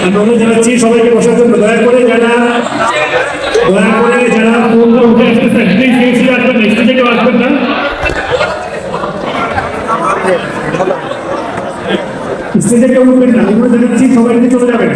আমরা জানাচ্ছি সবাইকে বসার জন্য দয়া করে যারা উঠে আসতেছেন প্লিজ আসবেন না, স্টেজে কেউ আসবেন না। স্টেজে কেউ উঠবেন না, আমরা জানাচ্ছি সবাইকে চলে যাবেন।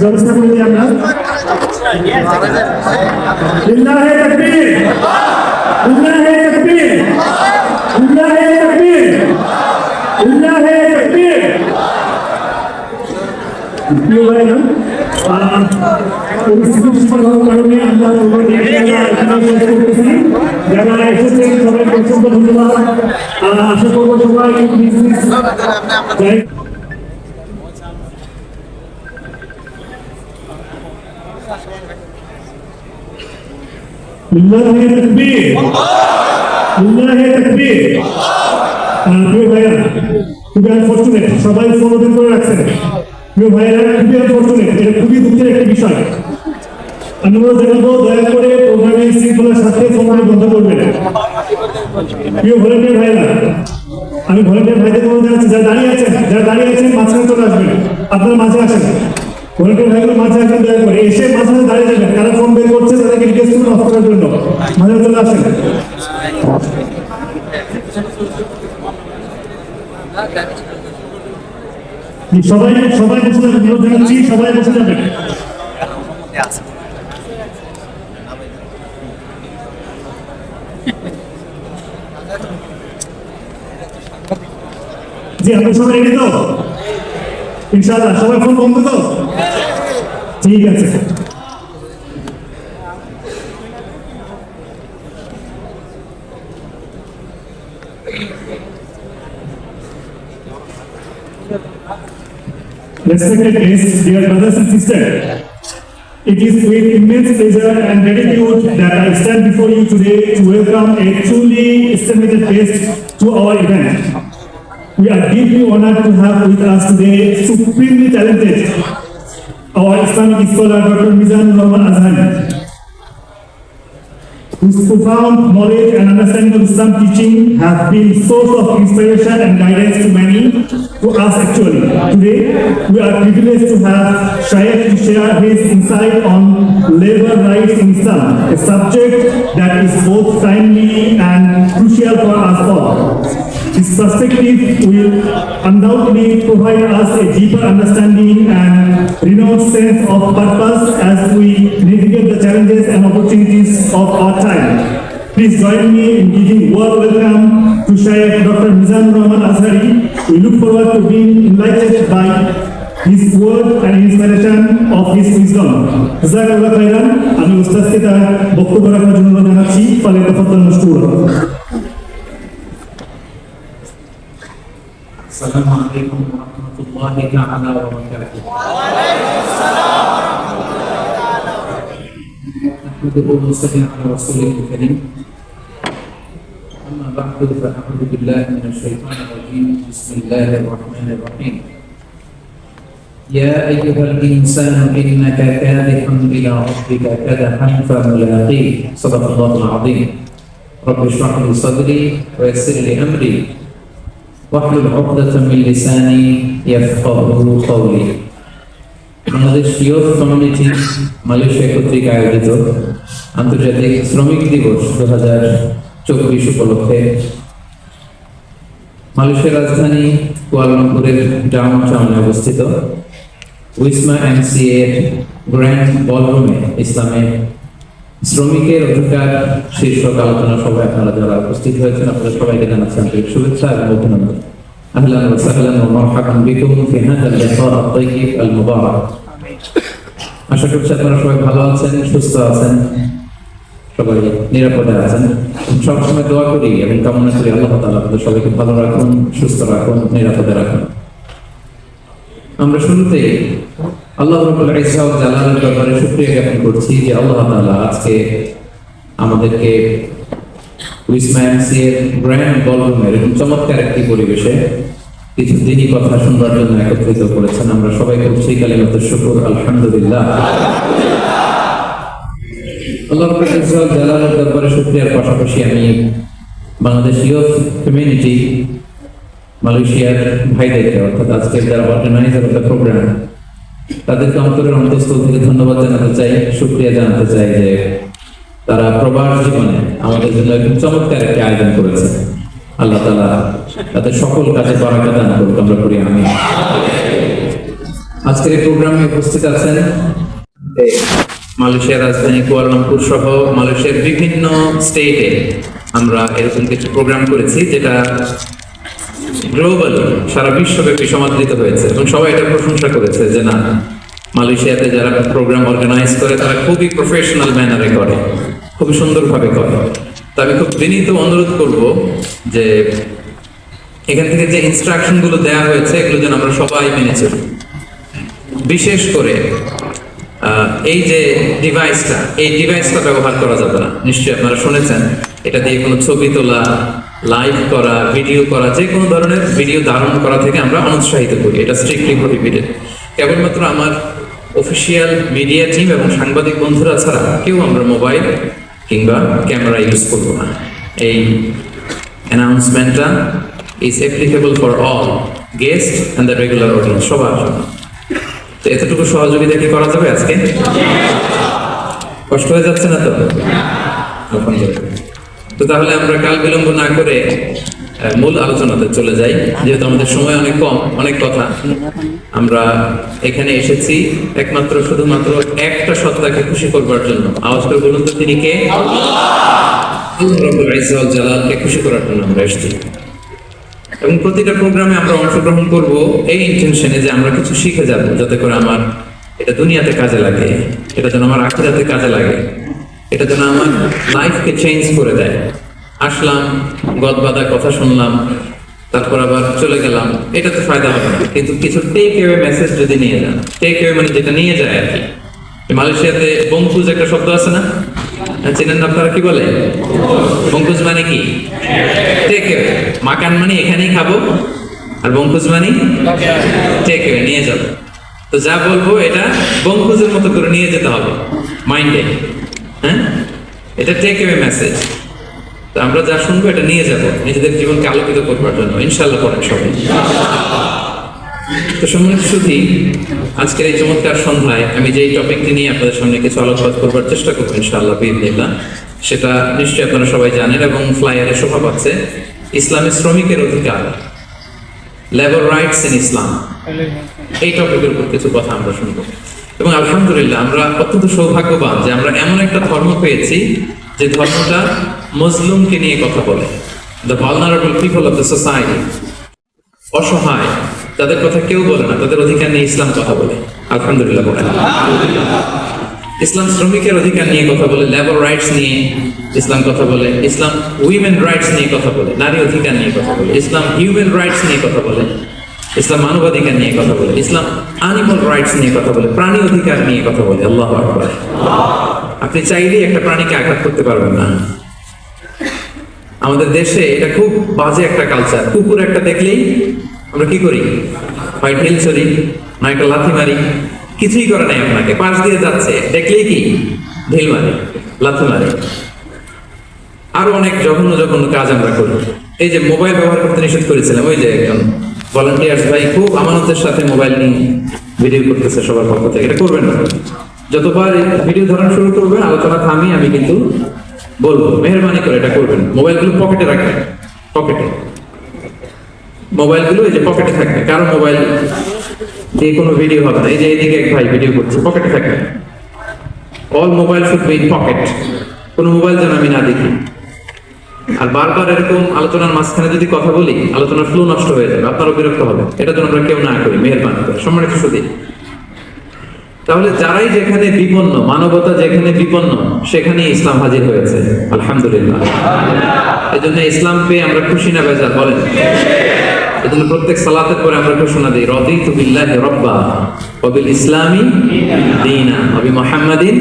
ব্যবস্থা করে দিই আমরা। লিল্লাহে তাকবীর, লিল্লাহে তাকবীর, লিল্লাহে তাকবীর, লিল্লাহে তাকবীর। যারা এসেছেন সবাইকে অসংখ্য ধন্যবাদ। আশা করবো সবাই লিল্লাহে তাকবীর, লিল্লাহে তাকবীর। প্রিয় ভাইরা, খুবই আনফরচুনেট, সবাই ফোন ওপেন করে রাখছেন। প্রিয় ভাইরা, খুবই আনফরচুনেট, এটা খুবই দুঃখের একটা বিষয়। অনুরোধ জানাবো দয়া করে প্রোগ্রামের শৃঙ্খলার সাথে ফোন বন্ধ করবেন। প্রিয় ভলেন্টিয়ার ভাইরা, আমি ভলেন্টিয়ার ভাইদের বলতে যাচ্ছি, যারা দাঁড়িয়ে আছেন মাঝখানে চলে আসবেন, আপনারা মাঝে আসেন। ভলেন্টিয়ার ভাইগুলো মাঝে আসবেন, দয়া করে এসে মাঝখানে দাঁড়িয়ে যাবেন। কারা ফোন বের করছে তাদেরকে রিকোয়েস্ট করুন অফ করার জন্য, মাঝে চলে আসেন। সবাই বসে যাবেন, অনুরোধ জানাচ্ছি সবাই বসে যাবেন। জি, আপনি সবাই রেডি তো? ইনশাআল্লাহ সবাই ফোন বন্ধ তো? ঠিক আছে। Respected guests, dear brothers and sisters, it is with immense pleasure and gratitude that I stand before you today to welcome a truly estimated guest to our event. We are deeply honored to have with us today supremely talented our Islamic scholar Dr. Mizanur Rahman Azhari, whose profound knowledge and understanding of Islam teaching have been source of inspiration and guidance to many, to us actually. Today, we are privileged to have Shaykh to share his insight on labor rights in Islam, a subject that is both timely and crucial for us all. His perspective will undoubtedly provide us a deeper understanding and renewed sense of purpose as we navigate the challenges and opportunities of our time. Please join me in giving warm welcome to Shaykh Dr. Mizanur Rahman Azhari. We look forward to being enlightened by his word and inspiration of his wisdom. Jazakallah khairan. আমি উস্তাদকে তার বক্তব্য রাখার জন্য জানাচ্ছি। ফালিয়াতাফাদ্দাল Mashkura. السلام عليكم ورحمة الله تعالى وبركاته. نحمده ونصلي على رسوله الكريم. أما بعد فأعوذ بالله من الشيطان الرجيم. بسم الله الرحمن الرحيم. يا أيها الإنسان إنك كادح إلى ربك كدحا فملاقيه. صدق الله العظيم. رب اشرح لي صدري ويسر لي أمري واحلل عقدة من لساني يفقهوا قولي. Bangladesh youth community Malaysia কর্তৃক আয়োজিত আন্তর্জাতিক শ্রমিক দিবস 2024 উপলক্ষে মালয়েশিয়ার রাজধানী কুয়ালালামপুরের ডাউনটাউনে অবস্থিত উইসমা এমসিএ গ্র্যান্ড বলরুমে ইসলামের শ্রমিকের অধিকার শীর্ষক আলোচনা সভায় আপনারা যারা উপস্থিত হয়েছেন আপনাদের সবাইকে জানাচ্ছি আন্তরিক শুভেচ্ছা এবং অভিনন্দন। আহলান ওয়া সাহলান ওয়া মারহাবান বিকুম ফি হাযাল লিকা আত-তাইয়িব আল-মুবারাক। আশা করছি আপনারা সবাই ভালো আছেন, সুস্থ আছেন, সবাই নিরাপদে আছেন। সবসময় দোয়া করি এবং কামনা করি আল্লাহ তাআলা আপনাদের সবাইকে ভালো রাখুন, সুস্থ রাখুন, নিরাপদে রাখুন। আমরা শুরুতে আল্লাহ রাব্বুল ইজ্জত ওয়া জালালের দরবারে শুকরিয়া জ্ঞাপন করছি যে আল্লাহ তাআলা আজকে আমাদেরকে উইসমা এমসিএর গ্র্যান্ড বলরুমের এরকম চমৎকার একটি পরিবেশে কিছু দিনই কথা শুনবার জন্য একত্রিত করেছেন। আমরা সবাই করছি কালিমাতুশ শুকর, আলহামদুলিল্লাহ। আল্লাহ রাব্বুল ইজ্জত ওয়া জালালের দরবারে শুকরিয়ার পাশাপাশি আমি বাংলাদেশ ইউথ কমিউনিটি মালয়েশিয়ার ভাইদেরকে অর্থাৎ আজকের যারা অর্গানাইজার অফ দ্য প্রোগ্রাম তাদেরকে অন্তরের অন্তঃস্থল থেকে ধন্যবাদ জানাতে চাই, শুকরিয়া জানাতে চাই যে তারা প্রবাস জীবনে আমাদের জন্য একদম চমৎকার একটি আয়োজন করেছে। আল্লাহ তাআলা তাদের সকল কাজে বারাকা দান করুক, আমরা করি আমিন। আজকের এই প্রোগ্রামে উপস্থিত আছেন মালয়েশিয়ার রাজধানী কুয়ালালামপুর সহ মালয়েশিয়ার বিভিন্ন স্টেটে আমরা এরকম কিছু প্রোগ্রাম করেছি যেটা গ্লোবালি সারা বিশ্বব্যাপী সমাদৃত হয়েছে এবং সবাই এটা প্রশংসা করেছে যে না, মালয়েশিয়াতে যারা প্রোগ্রাম অর্গানাইজ করে তারা খুবই প্রফেশনাল ম্যানারে করে, খুবই সুন্দরভাবে করে। তো আমি খুব বিনীত অনুরোধ করব যে এখান থেকে যে ইনস্ট্রাকশন গুলো দেওয়া হয়েছে এগুলো যেন আমরা সবাই মেনে চলি। বিশেষ করে এই যে ডিভাইসটা ব্যবহার করা যাবে না। নিশ্চয়ই আপনারা শুনেছেন এটা দিয়ে কোনো ছবি তোলা, লাইভ করা, ভিডিও করা, যে কোনো ধরনের ভিডিও ধারণ করা থেকে আমরা অনুৎসাহিত করি, এটা স্ট্রিক্টলি প্রহিবিটেড। কেবলমাত্র আমার অফিসিয়াল মিডিয়া টিম এবং সাংবাদিক বন্ধুরা ছাড়া কেউ আমরা মোবাইল কিংবা ক্যামেরা ইউজ করব না। এই অ্যানাউন্সমেন্টটা is applicable for all guest and the regular audience, সবার জন্য। তো এতটুকু সহযোগিতা কি করা যাবে আজকে? কষ্ট হয়ে যাচ্ছে না তো? তো তাহলে আমরা কাল বিলম্ব না করে মূল আলোচনাতে চলে যাই, যেহেতু আমাদের সময় অনেক কম, অনেক কথা। আমরা এখানে এসেছি একমাত্র শুধুমাত্র একটা সত্তাকে খুশি করবার জন্য। আওয়াজ করে বলুন তো, তিনি কে? আল্লাহ রাব্বুল ইজ্জত ওয়াল জালালকে খুশি করার জন্য আমরা এসেছি। এবং প্রতিটা প্রোগ্রামে আমরা অংশগ্রহণ করব এই ইন্টেনশনে যে আমরা কিছু শিখে যাব, যাতে করে আমার এটা দুনিয়াতে কাজে লাগে, এটা যেন আমার আখিরাতে কাজে লাগে, এটা যেন আমার লাইফকে চেঞ্জ করে দেয়। আসলাম, গদবাদা কথা শুনলাম, তারপর আবার চলে গেলাম, এটাতে ফায়দা হবে না। কিন্তু কিছু টেক অ্যাওয়ে মেসেজ যদি নিয়ে যান, টেক অ্যাওয়ে মানে যেটা নিয়ে যায় আর কি। মালয়েশিয়াতে বঙ্কুজ একটা শব্দ আছে না, চেনেন না আপনারা? কি বলে বঙ্কুজ? মানে কি? Take away. মাকান মানে এখানেই খাবো, আর বঙ্কুজ মানে টেক অ্যাওয়ে, নিয়ে যাবো। তো যা বলবো এটা বঙ্কুজের মতো করে নিয়ে যেতে হবে মাইন্ডে। হ্যাঁ, এটা টেক অ্যাওয়ে মেসেজ। তো আমরা যা শুনবো এটা নিয়ে যাব নিজেদের জীবনকে আলোকিত করবার জন্য, ইনশাআল্লাহ। পড়েন সবাই। তো সম্মানিত সুধী, আজকের এই চমৎকার সন্ধ্যায় আমি যে টপিকটি নিয়ে আপনাদের সামনে কিছু আলোকপাত করবার চেষ্টা করবো ইনশাআল্লাহ বিইজনিল্লাহ, সেটা নিশ্চয়ই আপনারা সবাই জানেন এবং ফ্লায়ারে শোভা পাচ্ছে। ইসলামী শ্রমিকের অধিকার, লেবার রাইটস ইন ইসলাম, এই টপিকের উপর কিছু কথা আমরা শুনবো। এবং আলহামদুলিল্লাহ আমরা অত্যন্ত সৌভাগ্যবান যে আমরা এমন একটা ধর্ম পেয়েছি যে ধর্মটা মজলুমকে নিয়ে কথা বলে, the vulnerable people of the society, অসহায়, তাদের কথা কেউ বলে না, তাদের অধিকার নিয়ে ইসলাম কথা বলে। আলহামদুলিল্লাহ বলেন। ইসলাম শ্রমিকের অধিকার নিয়ে কথা বলে, লেবার রাইটস নিয়ে ইসলাম কথা বলে, ইসলাম উইমেন রাইটস নিয়ে কথা বলে, নারী অধিকার নিয়ে কথা বলে, ইসলাম হিউম্যান রাইটস নিয়ে কথা বলে, ইসলাম মানবাধিকার নিয়ে কথা বলে, ইসলাম অ্যানিমাল রাইটস নিয়ে কথা বলে, প্রাণী অধিকার নিয়ে কথা বলে। আল্লাহু আকবার। আপনি চাইলেই একটা প্রাণীকে আঘাত করতে পারবেন না। আমাদের দেশে এটা খুব বাজে একটা কালচার। কুকুর একটা দেখলেই আমরা কি করি? হয় ঢিল ছড়ি, না একটা লাথি মারি। কিছুই করে নাই আপনাকে, পাশ দিয়ে যাচ্ছে দেখলেই কি ঢিল মারি, লাথি মারি। আরো অনেক জঘন্য জঘন্য কাজ আমরা করি। এই যে মোবাইল ব্যবহার করতে নিষেধ করেছিলাম, ওই যে একজন ভলান্টিয়ার্স ভাই খুব আমানতের সাথে মোবাইল নিয়ে ভিডিও করতেছে সবার পক্ষ থেকে। এটা করবেন না। যতবার ভিডিও ধরানো শুরু করবেন, আলোচনা থামিয়ে আমি কিন্তু বলবো মেহেরবানি করে এটা করবেন। মোবাইলগুলো পকেটে রাখবেন, পকেটে। মোবাইলগুলো এই যে পকেটে থাকবে, কারো মোবাইল দিয়ে কোনো ভিডিও হবে না, এই যে এদিকে এক ভাই ভিডিও করছে, পকেটে থাকবে। All mobile should be in pocket, কোনো মোবাইল যেন আমি না দেখি। আর বারবার এরকম আলোচনার মাঝখানে যদি কথা বলি, আলোচনার ফ্লো নষ্ট হয়ে যাবে, আপনারও বিরক্ত হবে, এটা যেন আমরা কেউ না করি, মেহেরবানি করে। সম্মানিত সুধী, তাহলে যারাই যেখানে বিপন্ন, মানবতা যেখানে বিপন্ন, সেখানে ইসলাম হাজির হয়েছে, আলহামদুলিল্লাহ। এই জন্য ইসলাম পেয়ে আমরা খুশি না বেজার বলেন? এই জন্য প্রত্যেক সালাতের পরে আমরা ঘোষণা দিই, রাদিতু বিল্লাহি রাব্বা ওয়া বিল ইসলামি দীনা ওয়া বি মুহাম্মাদিন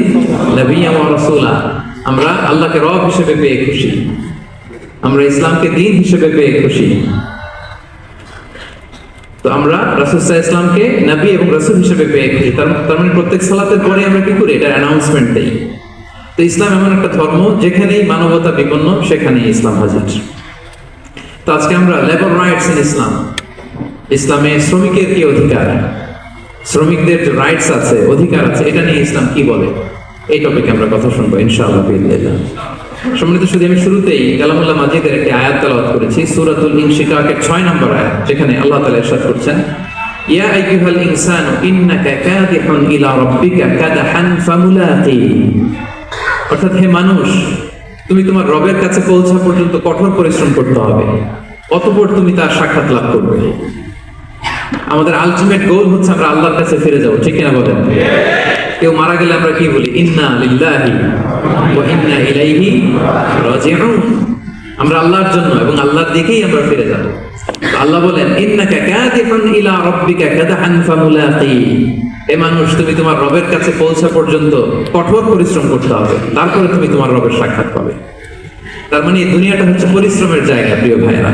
নাবিয়্যান ওয়া রাসূলা। আমরা আল্লাহকে রব হিসেবে পেয়ে খুশি, আমরা ইসলামকে দ্বীন হিসেবে পেয়ে খুশি। তো আমরা রাসূল সাল্লাল্লাহু আলাইহি ইসলামকে নবী এবং রাসূল হিসেবে পেয়ে খুশি। তার মানে প্রত্যেক সালাতের পরে আমরা কি করি? এটা অ্যানাউন্সমেন্ট দেই। তো ইসলাম এমন একটা ধর্ম, যেখানেই মানবতা বিপন্ন সেখানেই ইসলাম হাজির। তো আজকে আমরা লেবার রাইটস ইন ইসলাম, ইসলামে শ্রমিকের কি অধিকার, শ্রমিকদের যে রাইটস আছে, অধিকার আছে, এটা নিয়ে ইসলাম কি বলে, এই টপিকে আমরা কথা শুনবো ইনশাআল্লাহ বিইذنিল্লাহ। সম্মানিত শুধু আমি শুরুতেই কালামুল্লাহ মাজিদের একটি আয়াত তেলাওয়াত করেছি, সূরাতুল ইনশিকাকের 6 নম্বর আয়াত, যেখানে আল্লাহ তাআলা ইরশাদ করছেন, ইয়া আইয়ুহাল ইনসানু ইন্নাকা কাদিহুন ইলা রাব্বিকা কাদহান ফামুলাকি। অর্থাৎ হে মানুষ, তুমি তোমার রবের কাছে পৌঁছা পর্যন্ত কঠোর পরিশ্রম করতে হবে, অতঃপর তুমি তার সাক্ষাৎ লাভ করবে। আমাদের আলটিমেট গোল হচ্ছে আমরা আল্লাহর কাছে ফিরে যাব, ঠিক কিনা বলেন? কেউ মারা গেলে আমরা কি বলি? ইন্না লিল্লাহি ওয়া ইন্না ইলাইহি রাজিউন। আমরা আল্লাহর জন্য এবং আল্লাহর দিকেই আমরা ফিরে যাব। আল্লাহ বলেন, ইন্নাকা কাদিহুন ইলা রাব্বিকা কাদহান ফামুলাকি। হে মানুষ, তুমি তোমার রবের কাছে পৌঁছা পর্যন্ত কঠোর পরিশ্রম করতে হবে, তারপরে তুমি তোমার রবের সাক্ষাৎ পাবে। তার মানে এই দুনিয়াটা হচ্ছে পরিশ্রমের জায়গা, প্রিয় ভাইরা।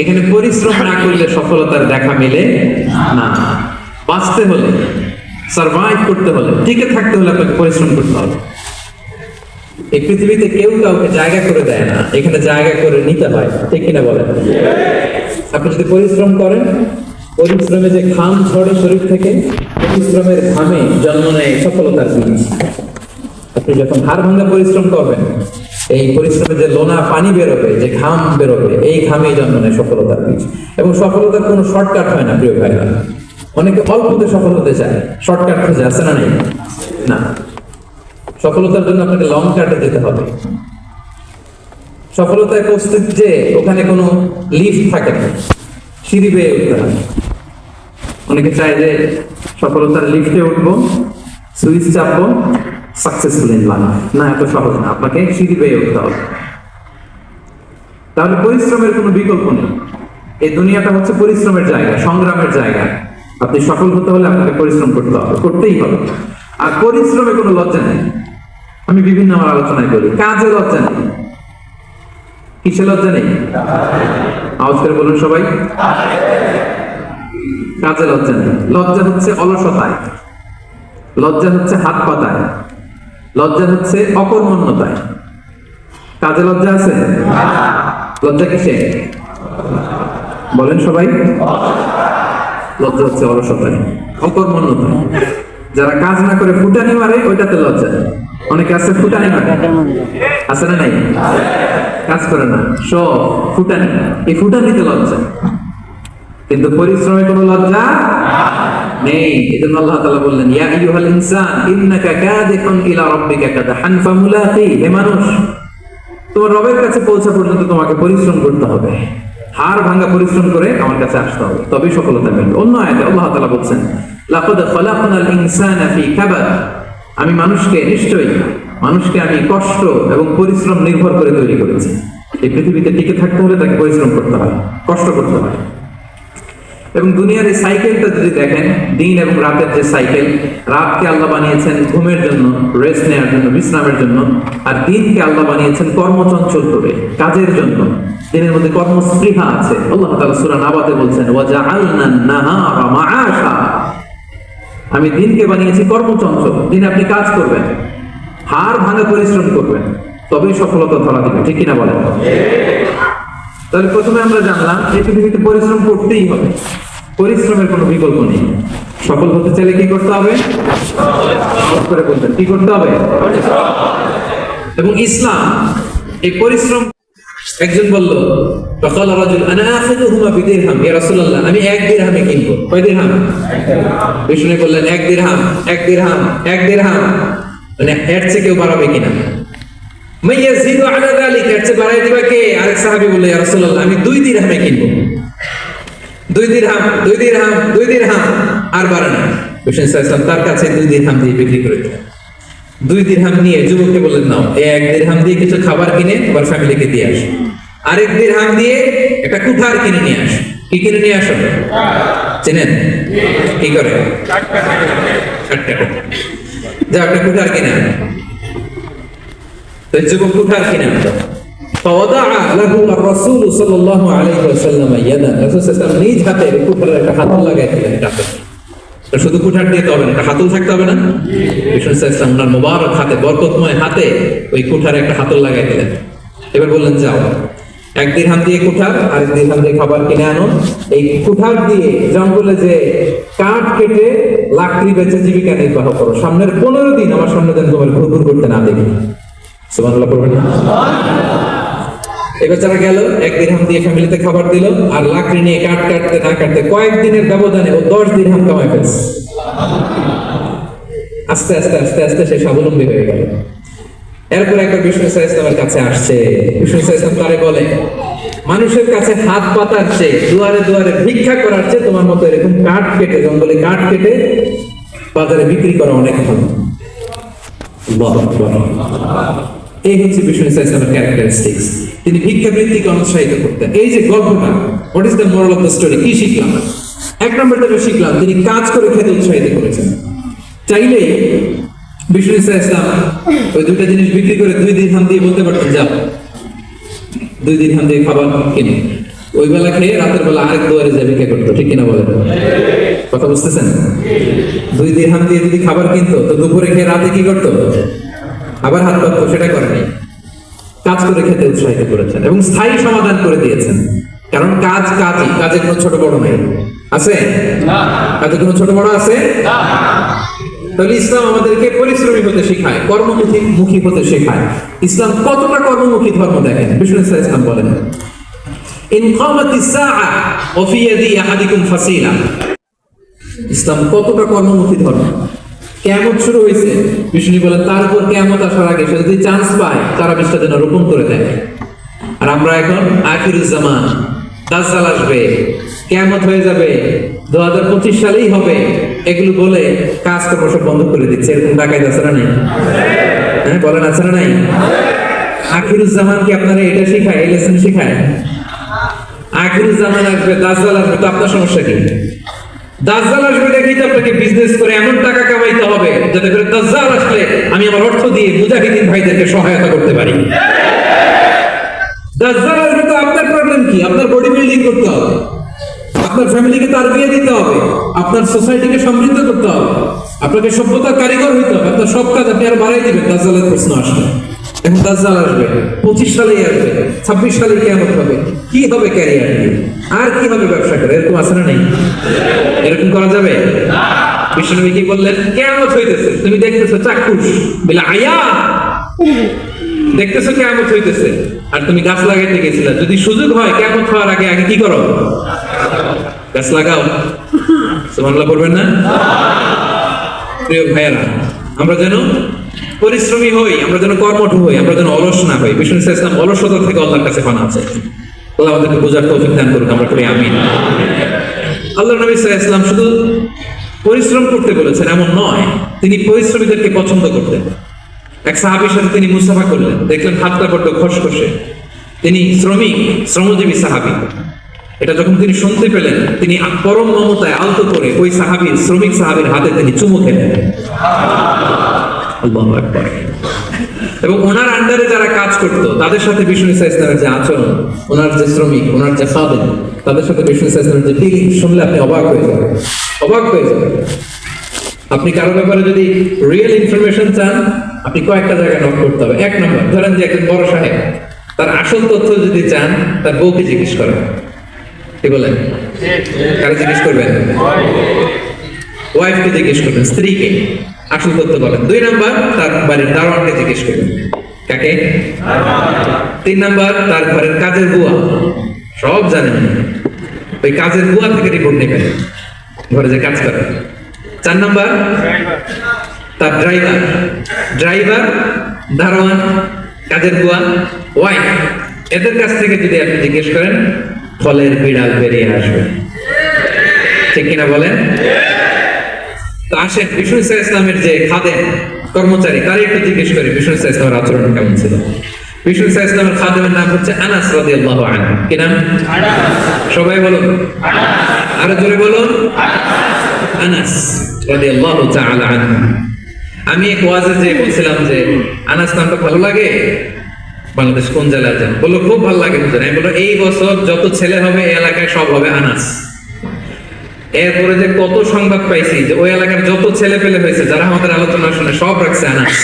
এখানে পরিশ্রম না করলে সফলতার দেখা মিলে না। বাঁচতে হলে, সারভাইভ করতে হলে, টিকে থাকতে হলে আপনাকে পরিশ্রম করতে হবে। এই পৃথিবীতে কেউ কাউকে জায়গা করে দেয় না, এখানে জায়গা করে নিতে হয়, ঠিক কিনা বলেন? আপনি যদি পরিশ্রম করেন, পরিশ্রমে যে ঘাম ঝরে শরীর থেকে, পরিশ্রমের ঘামে জন্ম নেয় সফলতার বীজ। আপনি যখন হাড় ভাঙা পরিশ্রম করবেন, এই পরিশ্রমে যে লোনা পানি বেরোবে, যে ঘাম বেরোবে, এই ঘামেই জন্ম নেয় সফলতার বীজ। এবং সফলতার কোনো শর্টকাট হয় না, প্রিয় ভাইরা। অনেকে অল্পতে সফল হতে চায়, শর্টকাট খুঁজে, আছে না নেই? না, সফলতার জন্য আপনাকে লং কাটে যেতে হবে। সফলতায় পৌঁছতে যে ওখানে কোনো লিফট থাকে না, সিঁড়ি বেয়ে উঠতে হয়। অনেকে চায় যে সফলতার লিফটে উঠবো, সুইচ চাপবো, সাকসেসফুল ইন লাইফ। না, এত সহজ না, আপনাকে সিঁড়ি বেয়ে উঠতে হবে। তাহলে পরিশ্রমের কোনো বিকল্প নেই। এই দুনিয়াটা হচ্ছে পরিশ্রমের জায়গা, সংগ্রামের জায়গা। আপনি সফল হতে হলে আপনাকে পরিশ্রম করতে হবে, করতেই হবে। আর পরিশ্রমে কোনো লজ্জা নেই। আমি বিভিন্ন আমার আলোচনায় বলি, কাজে লজ্জা নেই। কিসে লজ্জা নেই? আওয়াজ করে বলুন সবাই। কাজে লজ্জা নেই। লজ্জা হচ্ছে অলসতায়, লজ্জা হচ্ছে হাত পাতায়, লজ্জা হচ্ছে অকর্মণ্যতায়। কাজে লজ্জা আছে? লজ্জা কিসে? বলেন সবাই। লজ্জা হচ্ছে অলসতায়, অকর্মণ্যতায়। যারা কাজ না করে ফুটানি মারে, ওইটাতে লজ্জা। অনেকে আছে ফুটানি মারে, আছে না নাই? কাজ করে না, সব ফুটানি। এই ফুটানিতে লজ্জা, কিন্তু পরিশ্রমে কোনো লজ্জা নেই। এজন্য আল্লাহ তাআলা বললেন, ইয়া আইয়ুহাল ইনসান ইন্নাকা কাদিহুন ইলা রাব্বিকা কাদহান ফামুলাকি। হে মানুষ, তোমার রবের কাছে পৌঁছা পর্যন্ত তোমাকে পরিশ্রম করতে হবে, হাড় ভাঙা পরিশ্রম করে আমার কাছে আসতে হবে, তবেই সফলতা মিলবে। অন্য আয়াতে আল্লাহ তাআলা বলছেন, লাকাদ খালাকনাল ইনসানা ফি কাবাদ। আমি মানুষকে, নিশ্চয়ই মানুষকে আমি কষ্ট এবং পরিশ্রম নির্ভর করে তৈরি করেছি। এই পৃথিবীতে টিকে থাকতে হলে তাকে পরিশ্রম করতে হয়, কষ্ট করতে হয়। এবং দুনিয়ার এই সাইকেলটা যদি দেখেন, দিন এবং রাতের যে সাইকেল, রাতকে আল্লাহ বানিয়েছেন ঘুমের জন্য, রেস্ট নেওয়ার জন্য, বিশ্রামের জন্য। আর দিনকে আল্লাহ বানিয়েছেন কর্মচঞ্চল করে, কাজের জন্য। দিনের মধ্যে কর্মস্পৃহা আছে। আল্লাহ তাআলা সূরা নাবাতে বলছেন, ওয়াজআলনান নাহারা মাআশা। আমি দিনকে বানিয়েছি কর্মচঞ্চল, দিনে আপনি কাজ করবেন, হাড় ভাঙা পরিশ্রম করবেন, তবেই সফলতা ধরা দিবে, ঠিক কিনা বলেন? তাহলে প্রথমে আমরা জানলাম এই পৃথিবীতে পরিশ্রম করতেই হবে, পরিশ্রমের কোনো বিকল্প নেই। সফল হতে চাইলে কি করতে হবে? করে বলতেন, কি করতে হবে? এবং ইসলাম এই পরিশ্রম একজন বলল فقال رجل انا اخذهما بدرهم يا رسول الله আমি 1 দিরহামে কিনবো। কয় দিরহাম? বিষ্ণু বললেন 1 দিরহাম, 1 দিরহাম, 1 দিরহাম। মানে এর চেয়ে কেউ বাড়াবে কিনা? মাইয়াজিদু আলা যালিকা, এর চেয়ে বাড়াই দিবা কে? আরেক সাহাবী বলল ইয়া রাসূলুল্লাহ আমি 2 দিরহামে কিনবো। 2 দিরহাম, 2 দিরহাম, 2 দিরহাম, আর বাড়ে না। বিষ্ণু সাল্লাল্লাহু আলাইহি ওয়াসাল্লাম তার কাছে 2 দিরহাম দিয়ে বিক্রি করে দিলেন। 2 দিরহাম নিয়ে যুবককে বললেন নাও, এই 1 দিরহাম দিয়ে কিছু খাবার কিনে তোমার ফ্যামিলিকে দিয়ে আসো। আরেক দিরহাম দিয়ে একটা কুঠার কিনে নিয়ে আসো। কি কিনে নিয়ে আসো? চেনেন কি করে? যা একটা কুঠার কিনে আনো। তো যুবক কুঠার কিনে আনলো। فوضع له الرسول صلى الله عليه وسلم يدا, রাসূল সাল্লাল্লাহু আলাইহি ওয়াসাল্লাম নিজ হাতে কুঠারে একটা হাতল লাগাই দিলেন কাপে। শুধু কুঠার দিয়ে তো হবে না, একটা হাতল থাকতে হবে না? বিষ্ণু সাল্লাল্লাহু আলাইহি ওয়াসাল্লাম ওনার মোবারক হাতে, বরকতময় হাতে ওই কুঠারে একটা হাতল লাগাই দিলেন। এবার বললেন যাও, 1 দিরহাম দিয়ে কুঠার, আর 1 দিরহাম দিয়ে খাবার কিনে আনো। এই কুঠার দিয়ে জঙ্গলে যে কাঠ কেটে লাকড়ি বেচে জীবিকা নির্বাহ করো। সামনের 15 দিন আমার সামনে যেন তোমার ঘুরঘুর করতে না দেখি। সুবহানাল্লাহ পড়বেন না? এবার যারা গেল 1 দিরহাম দিয়ে ফ্যামিলিতে খাবার দিল, আর লাকড়ি নিয়ে কাঠ কাটতে না কাটতে কয়েকদিনের ব্যবধানে ও 10 দিরহাম কামাই ফেলছে। আস্তে আস্তে আস্তে আস্তে সে স্বাবলম্বী হয়ে গেল। এরপর একবার বিষ্ণু সাল্লাল্লাহু আলাইহি ওয়াসাল্লামের কাছে আসছে। বিষ্ণু সাল্লাল্লাহু আলাইহি ওয়াসাল্লাম তারে বলে, মানুষের কাছে হাত পাতার চেয়ে, দুয়ারে দুয়ারে ভিক্ষা করার চেয়ে তোমার মতো এরকম কাঠ কেটে, জঙ্গলে কাঠ কেটে বাজারে বিক্রি করা অনেক ভালো। আল্লাহু আকবার। এই হচ্ছে বিষ্ণু সাল্লাল্লাহু আলাইহি ওয়াসাল্লামের ক্যারেক্টারিস্টিক্স। তিনি ভিক্ষাবৃত্তিকে উৎসাহিত করতেন। এই যে গল্পটা, what is the moral of the story? কি শিখলাম? 1 নম্বর থেকে শিখলাম তিনি কাজ করে খেতে উৎসাহিত করেছেন। চাইলে বিষ্ণু সাল্লাল্লাহু আলাইহি ওয়াসাল্লাম ওই দুটো জিনিস বিক্রি করে 2 দিরহাম দিয়ে বলতে পারতেন যাও 2 দিরহাম দিয়ে খাবার কিনে ওই বেলা খেয়ে রাতের বেলা আরেক দুয়ারে যাবে কে করতো, ঠিক কিনা বলেন? কথা বুঝতেছেন? 2 দিরহাম দিয়ে যদি খাবার কিনতো তো দুপুরে খেয়ে রাতে কি করতো? আবার হাত পাততো। সেটা করেনি। কাজ করে খেতে উৎসাহিত করেছেন এবং স্থায়ী সমাধান করে দিয়েছেন। কারণ কাজ কাজই, কাজে কোনো ছোট বড় নেই। আছে না? কাজে কোনো ছোট বড় আছে না। তাহলে ইসলাম আমাদেরকে পরিশ্রমী হতে শেখায়, কর্মমুখী হতে শেখায়। ইসলাম কতটা কর্মমুখী ধর্ম দেখেন। বিষ্ণু সাল্লাল্লাহু আলাইহি ওয়াসাল্লাম বলেন, ইন কামাতিস সাআ ওয়া ফি ইয়াদি আহাদিকুম ফাসিলা। ইসলাম কতটা কর্মমুখী ধর্ম। কিয়ামত শুরু হয়েছে, বিষ্ণু বলেন তারপর কিয়ামত আসার আগে সে যদি চান্স পায় তারা বিষয়টা যেন রোপণ করে দেয়। আর আমরা এখন আখিরুজ জামান, দাজ্জাল আসবে, কিয়ামত হয়ে যাবে, 2025 সালেই হবে, এগুলো বলে কাজকর্ম সব বন্ধ করে দিচ্ছে। এরকম ডাকাইত আছে না নাই? হ্যাঁ বলেন, আছে না নাই? আখিরুজ জামান কি আপনারা এটা শেখায়, এই লেসন শেখায়? আখিরুজ জামান আসবে, দাজ্জাল আসবে, তো আপনার সমস্যা কি? দাজ্জাল আসবে দেখেই তো আপনাকে বিজনেস করে এমন টাকা কামাইতে হবে যাতে করে দাজ্জাল আসলে আমি আমার অর্থ দিয়ে মুজাহিদিন ভাইদেরকে সহায়তা করতে পারি। দাজ্জাল আসবে তো আপনার প্রবলেম কি? আপনার বডি বিল্ডিং করতে হবে, আপনার ফ্যামিলিকে তারবিয়া দিতে হবে, আপনার সোসাইটিকে সমৃদ্ধ করতে হবে, আপনাকে সভ্যতার কারিগর হইতে হবে। আপনার সব কাজ আপনি আর বাড়াই দিবেন দাজ্জালের প্রশ্ন আসবে। এখন দাজ্জাল আসবে, 25 সালেই আসবে, 26 সালে কিয়ামত হবে। কি হবে ক্যারিয়ার দিয়ে? আর কি হবে ব্যবসা করে? এরকম আছে না নাই? এরকম করা যাবে না। বিশ্বনবী কি বললেন? কিয়ামত হইতেছে, তুমি দেখতেছো চাক্ষুষ বিল আয়া, দেখতেছো কিয়ামত হইতেছে, আর তুমি গাছ লাগাইতে গেছিলা। যদি সুযোগ হয় কিয়ামত হওয়ার আগে আগে কি করো? গাছ লাগাও। সুবহানাল্লাহ পড়বেন না? প্রিয় ভাইয়েরা, আমরা যেন পরিশ্রমী হই, আমরা যেন কর্মঠ হই, আমরা যেন অলস না হই। বিষ্ণু সাল্লাল্লাহু আলাইহি ওয়াসাল্লাম অলসতা থেকে আল্লাহর কাছে পানা আছে। আল্লাহ আমাদেরকে বোঝার তৌফিক দান করুন, আমরা বলি আমিন। আল্লাহর নবী সাল্লাল্লাহু আলাইহি ওয়াসাল্লাম শুধু পরিশ্রম করতে বলেছেন এমন নয়, তিনি পরিশ্রমীদেরকে পছন্দ করতেন। এক সাহাবীর সাথে তিনি মুসাফা করলেন, দেখলেন হাতটা বড্ড খসখসে, তিনি শ্রমজীবী সাহাবী। এটা যখন তিনি শুনতে পেলেন, তিনি পরম মমতায় আলতো করে ওই শ্রমিক সাহাবীর হাতে তিনি চুমু খেলেন। আল্লাহু আকবার। এবং ওনার আন্ডারে যারা কাজ করতো তাদের সাথে বিষ্ণু সাল্লাল্লাহু আলাইহি ওয়াসাল্লামের যে আচরণ, ওনার যে শ্রমিক, ওনার যে খাদেম, তাদের সাথে বিষ্ণু সাল্লাল্লাহু আলাইহি ওয়াসাল্লামের যে ফিলিং শুনলে আপনি অবাক হয়ে যাবেন, অবাক হয়ে যাবেন। আপনি কারো ব্যাপারে যদি রিয়েল ইনফরমেশন চান, আপনি কয়েকটা জায়গায় নোট করতে হবে। 1 নম্বর, ধরেন যে একজন বড় সাহেব, তার আসল তথ্য যদি চান তার বউকে জিজ্ঞেস করেন। কি বলেন? কারে জিজ্ঞেস করবেন? ওয়াইফকে জিজ্ঞেস করবেন, স্ত্রীকে আসল তথ্য বলেন। 2 নম্বর, তার বাড়ির দারোয়ানকে জিজ্ঞেস করবেন। কাকে? 3 নাম্বার তার ঘরের কাজের বুয়া, সব জানেন, ওই কাজের বুয়া থেকে রিপোর্ট নেবেন ঘরে যে কাজ করে। 4 নাম্বার তার ড্রাইভার, দারোয়ান, কাজের বুয়া, ওয়াইফ, এদের কাছ থেকে যদি আপনি জিজ্ঞেস করেন ফলের বিড়াল বেরিয়ে আসবে, ঠিক কিনা বলেন? তো আসেন বিষ্ণু ইসলামের যে খাদেম কর্মচারী তার একটু জিজ্ঞেস করি বিষ্ণু ইসলামের আচরণ কেমন ছিল। বিষ্ণু ইসলামের খাদেমের নাম হচ্ছে আনাস রাদিয়াল্লাহু আনহু। কি নাম? সবাই বলুন, আরো জোরে বলুন, আনাস রাদিয়াল্লাহু তাআলা আনহু। আমি এক ওয়াজে যে বলছিলাম যে আনাস নামটা ভালো লাগে, বাংলাদেশ কোন জেলায় যান? বললো খুব ভালো লাগে। আমি বললো এই বছর যত ছেলে হবে এই এলাকায় সব হবে আনাস। এরপরে যে কত সংবাদ পাইছি যে ওই এলাকার যত ছেলে পেলে হয়েছে যারা আমাদের আলোচনা শুনে সব রাখছে আনাস,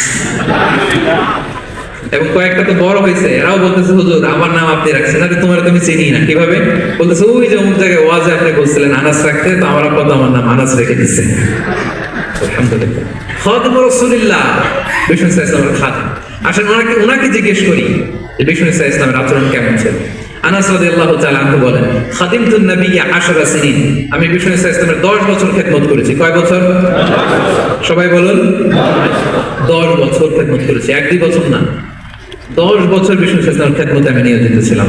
এবং কয়েকটা তো বড় হয়েছে, এরাও বলতেছে হুজুর আমার নাম আপনি রাখছেন, আরে তোমার তুমি চিনি না। কিভাবে? বলতেছে ওই যে অমুক জায়গায় ওয়াজে আপনি বলছিলেন আনাস রাখতে, তো আমার আব্বা তো আমার নাম আনাস রেখে দিচ্ছে। আলহামদুলিল্লাহ, খাদিম রাসূলুল্লাহ বিষ্ণু ইসলামের খাদিম। আসেন ওনাকে জিজ্ঞেস করি যে বিষ্ণু ইসলামের আচরণ কেমন ছিল। আনাস রাদিয়াল্লাহু তাআলা আনহু বলেন, খাদিমতুন নবিয়্যা 10 সিনিন, আমি বিষ্ণু ইসলামের 10 বছর খেদমত করেছি। কয় বছর? সবাই বলুন, 10 বছর খেদমত করেছি, 1-2 বছর না, 10 বছর বিষ্ণু ইসলামের খেদমতে আমি নিয়োজিত ছিলাম।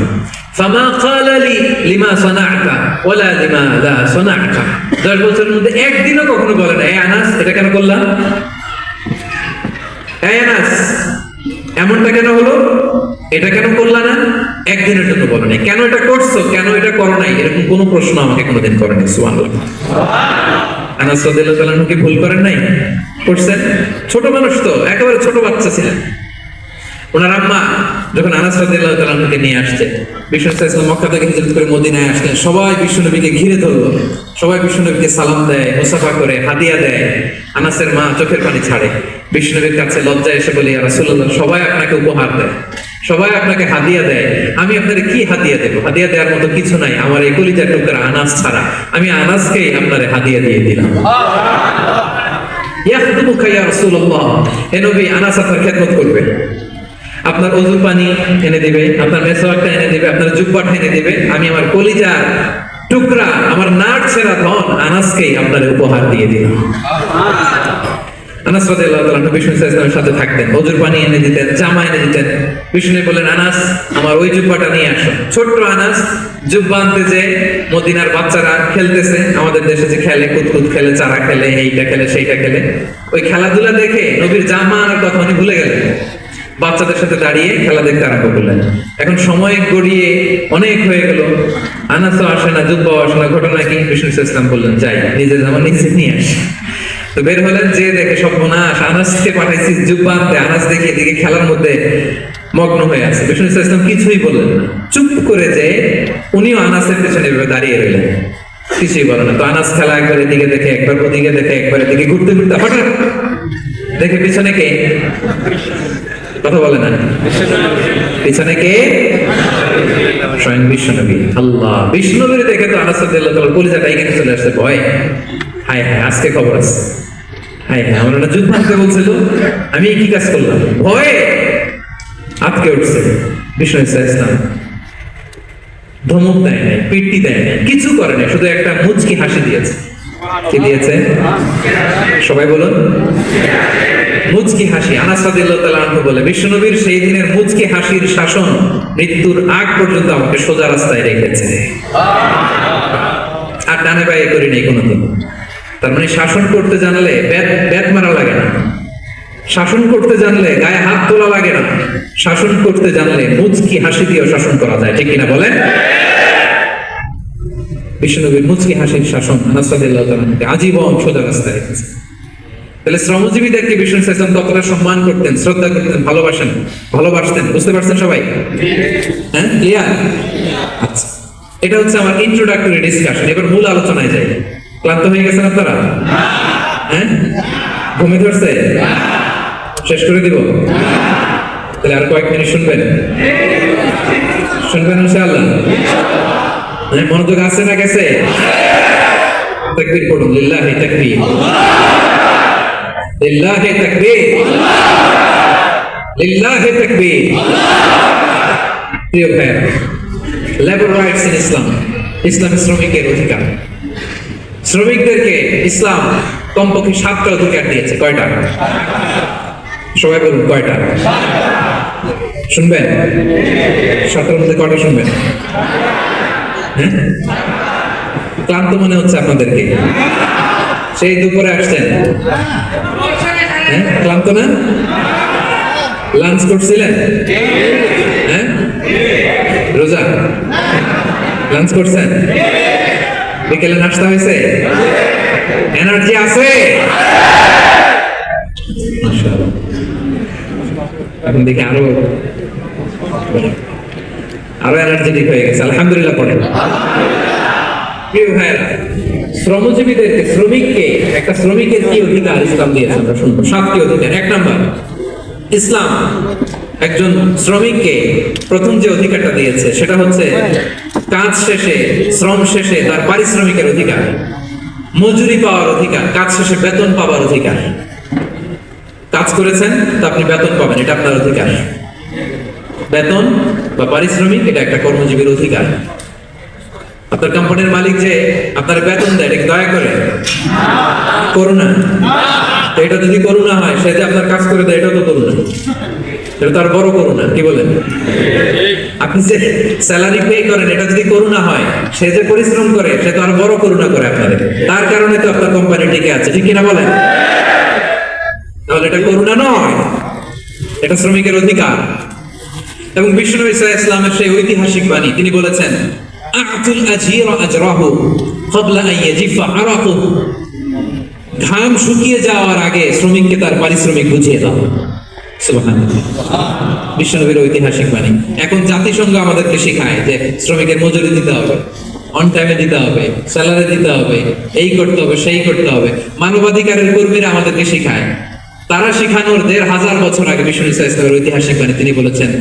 ফামা ক্বালা লি লিমা সানা'তা ওয়ালা লিমা লা সানা'তা, 10 বছরের মধ্যে একদিনও কখনো বলে না এই আনাস এটা কেন করলা, এই আনাস এমনটা কেন হলো, এটা কেন করলা না, একদিনের জন্য বলে নাই। কেন এটা করছো, কেন এটা করো নাই, এরকম কোনো প্রশ্ন আমাকে কোনোদিন করেনি। সুবহানাল্লাহ। আনাস রাদিয়াল্লাহু তাআলা কি ভুল করেন নাই? করছেন। ছোট মানুষ তো, একেবারে ছোট বাচ্চা ছিলেন। ওনার আম্মা যখন আনাস রাদিয়াল্লাহু তাআলা কে নিয়ে আসছে, বিষ্ণু ইসলাম মক্কা থেকে হিজরত করে মদিনায় আসলেন, সবাই বিষ্ণু নবীকে ঘিরে ধরলো, সবাই বিষ্ণু নবীকে সালাম দেয়, মুসাফা করে, হাদিয়া দেয়। আনাসের মা চোখের পানি ছাড়ে, বিষ্ণু নবীর কাছে লজ্জায় এসে বলে, ইয়া রাসূলুল্লাহ সবাই আপনাকে উপহার দেয়, সবাই আপনাকে হাদিয়া দেয়, আমি আপনারে কি হাদিয়া দেব? হাদিয়া দেওয়ার মতো কিছু নাই আমার এই কলিজার টুকরা আনাস ছাড়া, আমি আনাসকেই আপনারে হাদিয়া দিয়ে দিলাম। ইয়াখদুমুকা ইয়া রাসূলুল্লাহ, হে নবী আনাস আপনার খেদমত করবে, আপনার ওযু পানি এনে দিবে, আপনার মেসওয়াকটা এনে দিবে, আপনার জুব্বাটা এনে দিবে, আমি আমার কলিজার টুকরা, আমার নাট ছেঁড়া ধন আনাসকেই আপনারে উপহার দিয়ে দিলাম। আনাস রাদিয়াল্লাহু তাআলা বিষ্ণু ইসলামের সাথে থাকতেন, ওযুর পানি এনে দিতেন, জামা এনে দিতেন। বিষ্ণু বললেন, আনাস আমার ওই জুব্বাটা নিয়ে আসো। ছোট্ট আনাস জুব্বা আনতে যে মদিনার বাচ্চারা খেলতেছে, আমাদের দেশে যে খেলে, কুতকুত খেলে, চারা খেলে, এইটা খেলে সেইটা খেলে, ওই খেলাধুলা দেখে নবীর জামা আনার কথা উনি ভুলে গেলেন, বাচ্চাদের সাথে দাঁড়িয়ে খেলা দেখতে আরম্ভ করলেন। এখন সময় গড়িয়ে অনেক হয়ে গেল, আনাসও আসে না, জুব্বাও আসে না। ঘটনা কি? বিষ্ণু ইসলাম বললেন, যাই নিজের জামা নিজে নিয়ে আসে। তো বের হলেন, যে দেখে সর্বনাশ, আনাসকে পাঠাইছি জুব্বা আনতে, আনাস দেখে এদিকে খেলার মধ্যে মগ্ন হয়ে আছে। বিষ্ণু ইসলাম কিছুই বললেন না, চুপ করে যে উনিও আনাসের পেছনে এভাবে দাঁড়িয়ে রইলেন, কিছুই বলে না। তো আনাস খেলা একবার এদিকে দেখে, একবার ওদিকে দেখে, একবার এদিকে ঘুরতে ঘুরতে হঠাৎ দেখে পিছনে কে, কথা বলে না, পিছনে কে? স্বয়ং বিশ্বনবী। আল্লাহ, বিশ্বনবীর দেখে তো আনাস রাদিয়াল্লাহু তাআলা কলিজাটা এখানে চলে আসছে, ভয়, হায় হায় আজকে খবর আছে, হায় হায় আমার না যুদ্ধ আনতে বলছিল, আমি কি কাজ করলাম, ভয়ে আটকে উঠছে। বিষ্ণু ইসলাম ধমক দেয় নাই, পিট্টি দেয় নাই, কিছু করে নাই, শুধু একটা মুচকি হাসি দিয়েছে। কি দিয়েছে? সবাই বলুন, মুচকি হাসি। আনাস রাদিয়াল্লাহু তাআলা আনহু বলে, বিশ্বনবীর সেই দিনের মুচকি হাসির শাসন মৃত্যুর আগ পর্যন্ত আমাকে সোজা রাস্তায় রেখেছে, আর ডানে বায়ে করি নাই কোনোদিন। তার মানে শাসন করতে জানলে ব্যাট মারা লাগে না, শাসন করতে জানলে গায়ে হাত তোলা লাগে না, শাসন করতে জানলে মুচকি হাসি দিয়েও শাসন করা যায়, ঠিক কিনা বলেন? বিশ্বনবীর মুচকি হাসির শাসন আনাস রাদিয়াল্লাহু তাআলা আজীবন সোজা রাস্তায় রেখেছে। তাহলে শ্রমজীবীদেরকে বিষ্ণু ইসলাম কতটা সম্মান করতেন, শ্রদ্ধা করতেন, ভালোবাসতেন, বুঝতে পারছেন সবাই? হ্যাঁ, ক্লিয়ার? আচ্ছা, এটা হচ্ছে আমার ইন্ট্রোডাক্টরি ডিসকাশন। এবার মূল আলোচনায় যাই। ক্লান্ত হয়ে গেছেন আপনারা? হ্যাঁ, ঘুমে ধরছে? শেষ করে দিব? তাহলে আর কয়েক মিনিট শুনবেন ইনশাআল্লাহ? মনোযোগ আছে না গেছে? তাকবীর পড়ুন, লিল্লাহি তাকবীর, লিল্লাহি তাকবীর। লিল্লাহি তাকবীর। প্রিয় ভাই, লেবার রাইটস ইন ইসলাম, ইসলামী শ্রমিকের অধিকার। শ্রমিকদেরকে ইসলাম কমপক্ষে 7টা অধিকার দিয়েছে। কয়টা? সবাই বলুন কয়টা? শুনবেন? 7টার মধ্যে কয়টা শুনবেন? হ্যাঁ, ক্লান্ত মনে হচ্ছে আপনাদেরকে, সেই দুপুরে আসছেন। হ্যাঁ, ক্লান্ত না? লাঞ্চ করছিলেন? হ্যাঁ, রোজা লাঞ্চ করছেন? বিকেলে নাস্তা হয়েছে? এনার্জি আছে? মাশাআল্লাহ। এখন দেখি আরো এনার্জেটিক হয়ে গেছে। আলহামদুলিল্লাহ পড়েন। প্রিয় ভাইরা, শ্রমজীবীদেরকে, শ্রমিককে, একটা শ্রমিকের কি অধিকার ইসলাম দিয়েছে আমরা শুনবো। 7টি অধিকার। 1 নাম্বার, ইসলাম একজন শ্রমিককে প্রথম যে অধিকারটা দিয়েছে সেটা হচ্ছে কাজ শেষে, শ্রম শেষে তার পারিশ্রমিকের অধিকার, মজুরি পাওয়ার অধিকার, কাজ শেষে বেতন পাওয়ার অধিকার। কাজ করেছেন তো আপনি বেতন পাবেন, এটা আপনার অধিকার। বেতন বা পারিশ্রমিক এটা একটা কর্মজীবীর অধিকার। আপনার কোম্পানির মালিক যে আপনার বেতন দেয়, এটা কি দয়া করে? করুণা। তো এটা যদি করুণা হয়, সে যে আপনার কাজ করে দেয়, এটাও তো করুণা। এটা তো আর বড় করুণা, কি বলেন? আপনি যে স্যালারি পে করেন, এটা যদি করুণা হয়, সে যে পরিশ্রম করে, সে তো আর বড় করুণা করে আপনাদের। তার কারণে তো আপনার কোম্পানি টিকে আছে, ঠিক কিনা বলেন? তাহলে এটা করুণা নয়, এটা শ্রমিকের অধিকার। এবং বিষ্ণু ঈসা ইসলামের সেই ঐতিহাসিক বাণী, তিনি বলেছেন, আ'তুল আজীরা আজরাহু ক্বাবলা আন ইয়াজিফা আরাকুহু। ঘাম শুকিয়ে যাওয়ার আগে শ্রমিককে তার পারিশ্রমিক বুঝিয়ে দাও। সুবহানাল্লাহ। বিশ্বনবীর ঐতিহাসিক বাণী। এখন জাতিসংঘ আমাদেরকে শেখায় যে শ্রমিকের মজুরি দিতে হবে, অন টাইমে দিতে হবে, স্যালারি দিতে হবে, এই করতে হবে, সেই করতে হবে। মানবাধিকারের কর্মীরা আমাদেরকে শেখায়। তারা শেখানোর 1500 বছর আগে বিষ্ণু ঈসা ইসলামের ঐতিহাসিক বাণী, তিনি বলেছেন,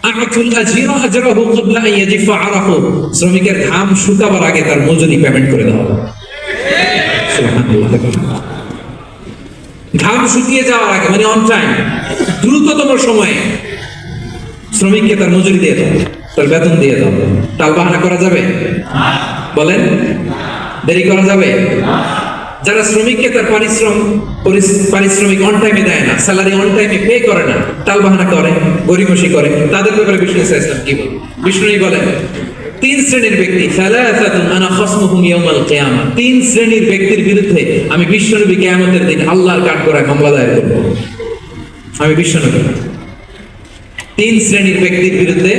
আ'তুল আজীরা আজরাহু ক্বাবলা আন ইয়াজিফা আরাকুহু। শ্রমিকের ঘাম শুকাবার আগে তার মজুরি পেমেন্ট করে দাও। সুবহানাল্লাহ। ঘাম শুকিয়ে যাওয়ার আগে, মানে অন টাইম, দ্রুততম সময়ে শ্রমিককে তার মজুরি দিয়ে দাও, তার বেতন দিয়ে দাও। টালবাহানা করা যাবে? বলেন, দেরি করা যাবে? যারা শ্রমিককে তার পারিশ্রমিক অন টাইমে দেয় না, স্যালারি অন টাইমে পে করে না, টালবাহানা করে, গরিমসি করে, তাদের ব্যাপারে বিষ্ণু ঈসা ইসলাম কি বলেন? বিষ্ণুই বলেন, 3 শ্রেণীর ব্যক্তি, সালাসাতুন আনা খাসমুহুম ইয়াউমাল কিয়ামা। 3 শ্রেণীর ব্যক্তির বিরুদ্ধে আমি বিশ্বনবী কিয়ামতের দিন আল্লাহর কাঠগড়ায় মামলা দায়ের করব। আমি বিশ্বনবী 3 শ্রেণীর ব্যক্তির বিরুদ্ধে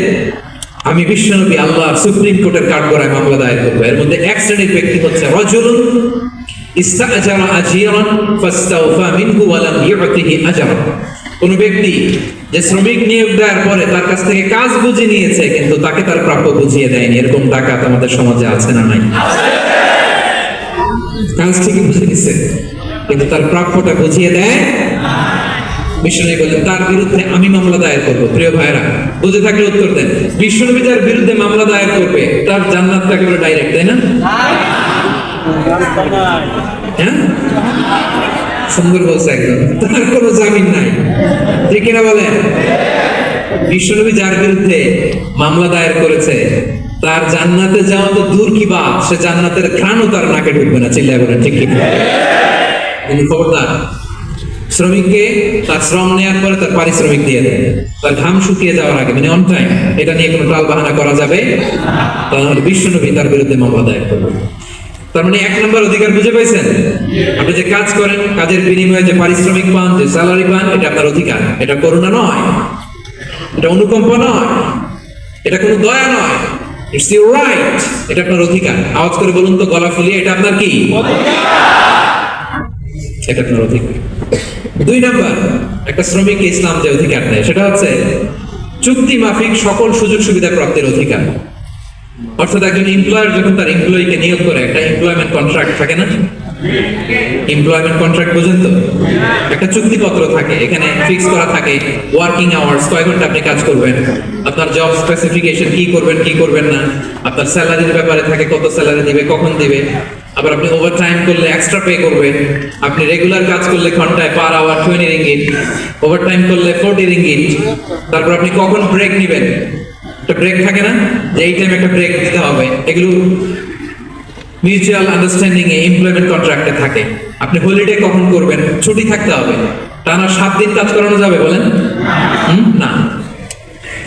আমি বিশ্বনবী আল্লাহর সুপ্রিম কোর্টের কাঠগড়ায় মামলা দায়ের করব। এর মধ্যে 1 শ্রেণীর ব্যক্তি হচ্ছে রাজুলুন ইস্তাআজারা আজীরান ফাস্তাওফা মিনহু ওয়া লাম ইউতিহি আজরা। কোন ব্যক্তি যে শ্রমিক নিয়োগ দেওয়ার পরে তার কাছ থেকে কাজ বুঝে নিয়েছে, কিন্তু তাকে তার প্রাপ্য বুঝিয়ে দেয়নি। এরকম ডাকাত আমাদের সমাজে আছে না নাই? কাজ ঠিকই বুঝে নিছে, কিন্তু তার প্রাপ্যটা বুঝিয়ে দেয়। বিষ্ণুনবী বলেন, তার বিরুদ্ধে আমি মামলা দায়ের করব। প্রিয় ভাইরা, বুঝে থাকলে উত্তর দেন। বিষ্ণুনবী যার বিরুদ্ধে মামলা দায়ের করবে, তার জান্নাত একেবারে ডাইরেক্ট, তাই না? হ্যাঁ, সুন্দর বলছে একদম, তার কোনো জামিন নাই, ঠিক কিনা বলেন? বিশ্বনবী যার বিরুদ্ধে মামলা দায়ের করেছে, তার জান্নাতে যাওয়া তো দূর কি বাত, সে জান্নাতের ঘ্রাণও তার নাকে ঢুকবে না। চিল্লায় বলেন, ঠিক কিনা? কিন্তু খবরদার, শ্রমিককে তার শ্রম নেওয়ার পরে তার পারিশ্রমিক দিয়ে দেয়, তার ঘাম শুকিয়ে যাওয়ার আগে, মানে অন টাইম। এটা নিয়ে কোনো টালবাহানা করা যাবে? তাহলে বিশ্বনবী তার বিরুদ্ধে মামলা দায়ের করবে। তার মানে 1 নম্বর অধিকার বুঝে পাইছেন? আপনি যে কাজ করেন, কাজের বিনিময়ে যে পারিশ্রমিক পান, যে স্যালারি পান, এটা আপনার অধিকার। এটা করুণা নয়, এটা অনুকম্পা নয়, এটা কোনো দয়া নয়, ইটস ইউর রাইট। এটা আপনার অধিকার। আওয়াজ করে বলুন তো, গলা ফুলিয়ে, এটা আপনার কি? এটা আপনার অধিকার। 2 নম্বর, একটা শ্রমিককে ইসলাম যে অধিকার দেয়, সেটা হচ্ছে চুক্তি মাফিক সকল সুযোগ সুবিধা প্রাপ্তির অধিকার। অর্থাৎ একজন এমপ্লয়ার যখন তার এমপ্লয়িকে নিয়োগ করে, একটা এমপ্লয়মেন্ট কন্ট্রাক্ট থাকে না, এমপ্লয়মেন্ট কন্ট্রাক্ট বুঝেন তো? একটা চুক্তিপত্র থাকে, এখানে ফিক্স করা থাকে ওয়ার্কিং আওয়ার্স, কয় ঘন্টা আপনি কাজ করবেন, আপনার জব স্পেসিফিকেশন কি করবেন কি করবেন না, আপনার স্যালারির ব্যাপারে থাকে কত স্যালারি দিবে কখন দিবে, আবার আপনি ওভার টাইম করলে এক্সট্রা পে করবে, আপনি রেগুলার কাজ করলে ঘন্টায় per hour 20 ringgit, overtime করলে 40 রিঙ্গিট, তারপর আপনি কখন ব্রেক নেবেন, একটা ব্রেক থাকে না যে এই টাইমে একটা ব্রেক দিতে হবে, এগুলো মিউচুয়াল আন্ডারস্ট্যান্ডিং এ এমপ্লয়মেন্ট কন্ট্রাক্টে থাকে। আপনি হলিডে কখন করবেন, ছুটি থাকতে হবে, টানা 7 দিন কাজ করানো যাবে বলেন? না,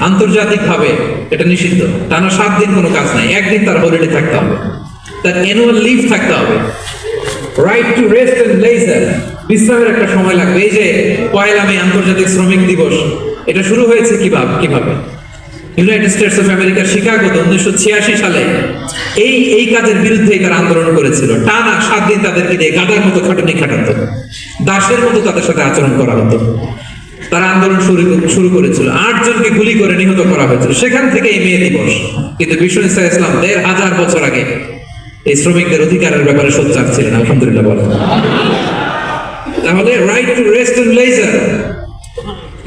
আন্তর্জাতিক ভাবে এটা নিষিদ্ধ, টানা 7 দিন কোনো কাজ নাই, একদিন তার হলিডে থাকতে হবে, তার অ্যানুয়াল লিভ থাকতে হবে, right to rest and leisure, বিশ্রামের একটা সময় লাগবে। এই যে 1 মে আন্তর্জাতিক শ্রমিক দিবস, এটা শুরু হয়েছে কিভাবে ইউনাইটেড স্টেটস অফ আমেরিকার শিকাগোতে 1986 সালে এই কাজের বিরুদ্ধে তারা আন্দোলন করেছিল। টানা 7 দিন তাদেরকে দিয়ে গাদার মতো খাটুনি খাটাতো, দাসের মতো তাদের সাথে আচরণ করা হতো। তারা আন্দোলন শুরু করেছিল, 8 জনকে গুলি করে নিহত করা হয়েছিল, সেখান থেকে এই মে দিবস। কিন্তু বিশ্ব ইসলাম 1500 বছর আগে এই শ্রমিকদের অধিকারের ব্যাপারে সোচ্চার ছিলেন, আলহামদুলিল্লাহ বলেন। তাহলে right to rest and leisure,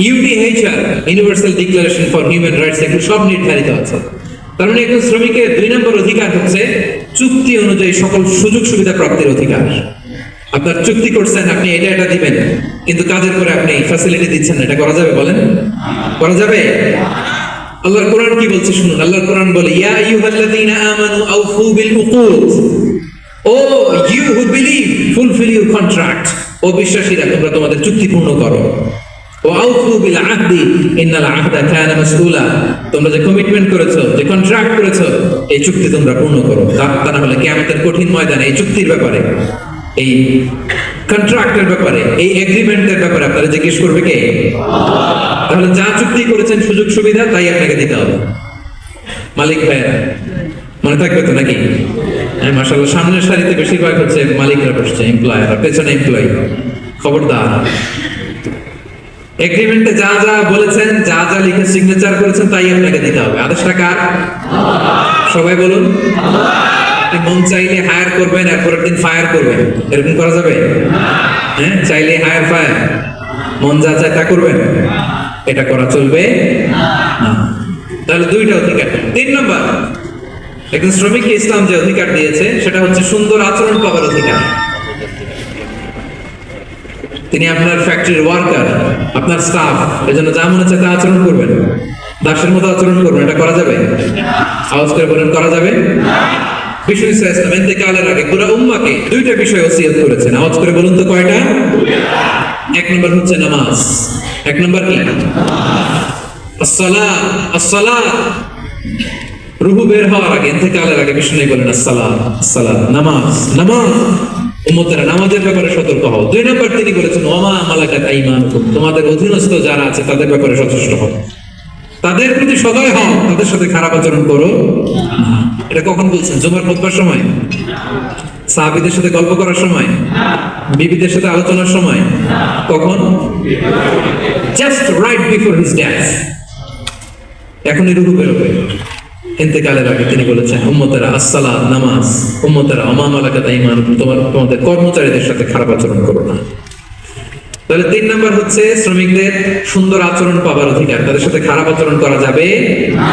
UDHR universal declaration for human rights, এগুলো সব নির্ধারিত আছে। তার মানে একজন শ্রমিকের 2 নম্বর অধিকার হচ্ছে চুক্তি অনুযায়ী সকল সুযোগ সুবিধা প্রাপ্তির অধিকার। আপনার চুক্তি করছেন আপনি এটা দিবেন, কিন্তু কাজের পরে আপনি ফ্যাসিলিটি দিচ্ছেন না, এটা করা যাবে বলেন? করা যাবে? আল্লাহর কোরআন কি বলছে শুনুন। আল্লাহর কোরআন বলে, ইয়া আইয়ুহাল্লাযীনা আমানু আউফু বিল উকুদ, O you who believe fulfil your contract, ও বিশ্বাসীরা তোমরা তোমাদের চুক্তি পূর্ণ করো। ও আউফু বিল আহদি ইন্নাল আহদা কানা মাসউলা, তোমরা যে কমিটমেন্ট করেছো, যে কন্ট্রাক্ট করেছো, এই চুক্তি তোমরা পূর্ণ করো। তা না হলে কিয়ামতের কঠিন ময়দানে এই চুক্তির ব্যাপারে, এই কন্ট্রাক্টের ব্যাপারে, এই এগ্রিমেন্টের ব্যাপারে আপনারা জিজ্ঞেস করবে কে? তাহলে যা চুক্তি করেছেন সুযোগ সুবিধা তাই আপনাকে দিতে হবে। মালিক ভাইয়েরা মনে থাকবে তো নাকি? হ্যাঁ, মাশাআল্লাহ, সামনের সারিতে বেশিরভাগ হচ্ছে মালিকরা বসছে, এমপ্লয়াররা, পেছনে এমপ্লয়ি। খবরদার, এগ্রিমেন্টে যা যা বলেছেন, যা যা লিখে সিগনেচার করেছেন তাই আপনাকে দিতে হবে। আদেশটা কার? সবাই বলুন। আপনি মন চাইলে হায়ার করবেন, এরপরের দিন ফায়ার করবেন, এরকম করা যাবে? হ্যাঁ, চাইলে হায়ার ফায়ার, মন যা চায় তা করবেন, এটা করা চলবে না। তাহলে 2টা অধিকার। 3 নম্বর, একজন শ্রমিককে ইসলাম যে অধিকার দিয়েছে সেটা হচ্ছে সুন্দর আচরণ পাওয়ার অধিকার। তিনি আপনার ফ্যাক্টরির ওয়ার্কার, আপনার স্টাফ, এজন্য যা মনে চায় তা আচরণ করবেন, দাসের মতো আচরণ করবেন, এটা করা যাবে? আওয়াজ করে বলেন, করা যাবে? বিশ্ব ইসলাম ইন্তেকালের আগে পুরো উম্মাহকে 2টা বিষয় ওসিয়ত করেছেন। আওয়াজ করে বলুন তো কয়টা? 1 নম্বর হচ্ছে নামাজ। 1 নম্বর কি? আসসালাত। আসসালাত, রূহ বের হওয়ার আগে, ইন্তেকালের আগে বিষ্ণু বলেন আসসালাত, আসসালাত, নামাজ, নামাজ। উম্মতেরা নামাজের ব্যাপারে সতর্ক হও। 2 নম্বর তিনি বলেছেন ওয়ামা মালাকাত আইমানুকুম, তোমাদের অধীনস্থ যারা আছে তাদের ব্যাপারে সচেষ্ট হও, তাদের প্রতি সদয় হও, তাদের সাথে খারাপ আচরণ করো না। এটা কখন বলছেন? জুমার খুতবার সময়, সাহাবীদের সাথে গল্প করার সময়, বিবিদের সাথে আলোচনার সময়, কখন? Just right before his death, এখনই রূহ বেরোবে। ইন্তেকালের আগে তিনি বলেছেন উম্মতেরা আসসালাত, নামাজ, উম্মতেরা ওমা মালাকাত আইমানুকুম, তোমাদের কর্মচারীদের সাথে খারাপ আচরণ করো না। তাহলে 3 নম্বর হচ্ছে শ্রমিকদের সুন্দর আচরণ পাওয়ার অধিকার, তাদের সাথে খারাপ আচরণ করা যাবে না।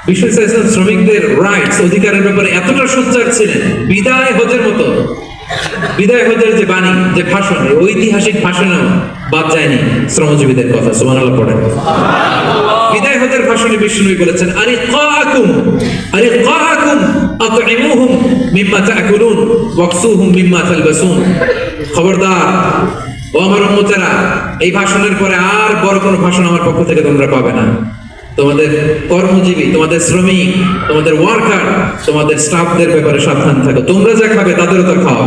বিশ্ব ইসলাম শ্রমিকদের রাইটস, অধিকারের ব্যাপারে এতটা সোচ্চার ছিলেন, বিদায় হজের মতো, বিদায় হজের যে বাণী, যে ভাষণ, ঐতিহাসিক ভাষণেও বাদ যায়নি শ্রমজীবীদের কথা। সুবহানাল্লাহ পড়েন। বিদায় হজের ভাষণে বিষ্ণু বলেছেন আরিকাকুম, আরিকাকুম আতইমুহুম মিম্মা তাকুলুন ওয়াকসুহুম মিম্মা তালবাসুন। খবরদার ও আমার উম্মতেরা, এই ভাষণের পরে আর বড় কোনো ভাষণ আমার পক্ষ থেকে তোমরা পাবে না। তোমাদের কর্মজীবী, তোমাদের শ্রমিক, তোমাদের ওয়ার্কার, তোমাদের স্টাফদের ব্যাপারে সাবধান থাকো। তোমরা যা খাবে তাদেরও তা খাও,